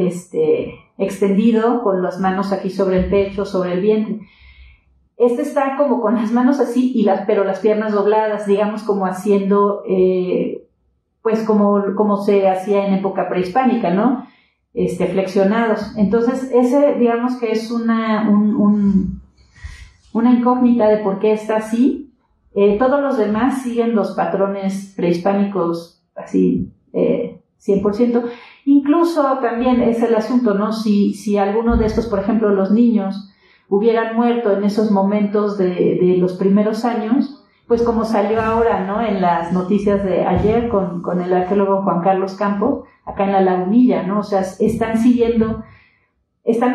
extendido con las manos aquí sobre el pecho, sobre el vientre. Está como con las manos así, pero las piernas dobladas, digamos, como haciendo, pues como se hacía en época prehispánica, ¿no? Flexionados. Entonces, ese, digamos que es una incógnita de por qué está así. Todos los demás siguen los patrones prehispánicos así, 100%. Incluso también es el asunto, ¿no? Si alguno de estos, por ejemplo, los niños, hubieran muerto en esos momentos de los primeros años, pues como salió ahora, ¿no?, en las noticias de ayer con el arqueólogo Juan Carlos Campos, acá en La Lagunilla, ¿no? O sea, están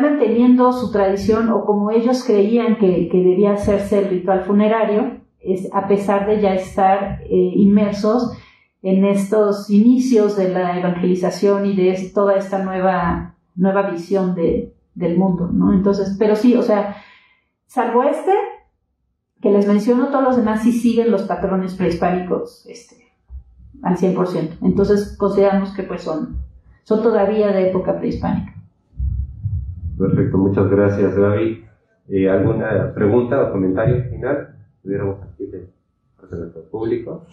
manteniendo su tradición, o como ellos creían que debía hacerse el ritual funerario, a pesar de ya estar inmersos en estos inicios de la evangelización y de toda esta nueva visión del mundo, ¿no? Entonces, pero sí, o sea, salvo que les menciono, todos los demás sí siguen los patrones prehispánicos al 100%. Entonces, consideramos que pues son todavía de época prehispánica. Perfecto, muchas gracias, Gaby. ¿Alguna pregunta o comentario final? Tuviéramos aquí de parte de nuestro público.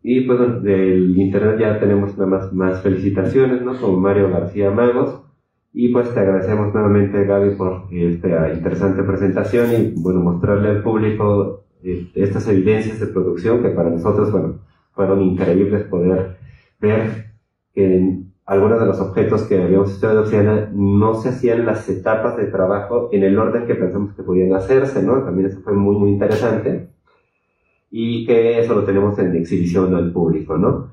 Y pues bueno, del internet ya tenemos nada más felicitaciones, ¿no? Como Mario García Magos. Y pues te agradecemos nuevamente, Gaby, por esta interesante presentación y bueno, mostrarle al público estas evidencias de producción que para nosotros, bueno, fueron increíbles poder ver que algunos de los objetos que habíamos estudiado de Oceana no se hacían las etapas de trabajo en el orden que pensamos que podían hacerse, ¿no? También eso fue muy, muy interesante. Y que eso lo tenemos en exhibición al público, ¿no?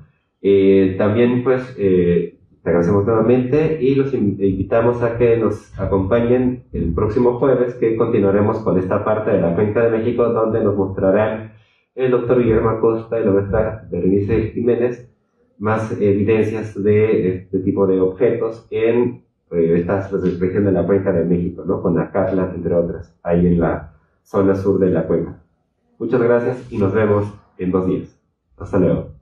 También, pues, te agradecemos nuevamente y los invitamos a que nos acompañen el próximo jueves, que continuaremos con esta parte de la Cuenca de México, donde nos mostrarán el doctor Guillermo Acosta y la maestra Berenice Jiménez más evidencias de este tipo de objetos en esta región de la Cuenca de México, ¿no? Con Acatla, entre otras, ahí en la zona sur de la cuenca. Muchas gracias y nos vemos en 2 días. Hasta luego.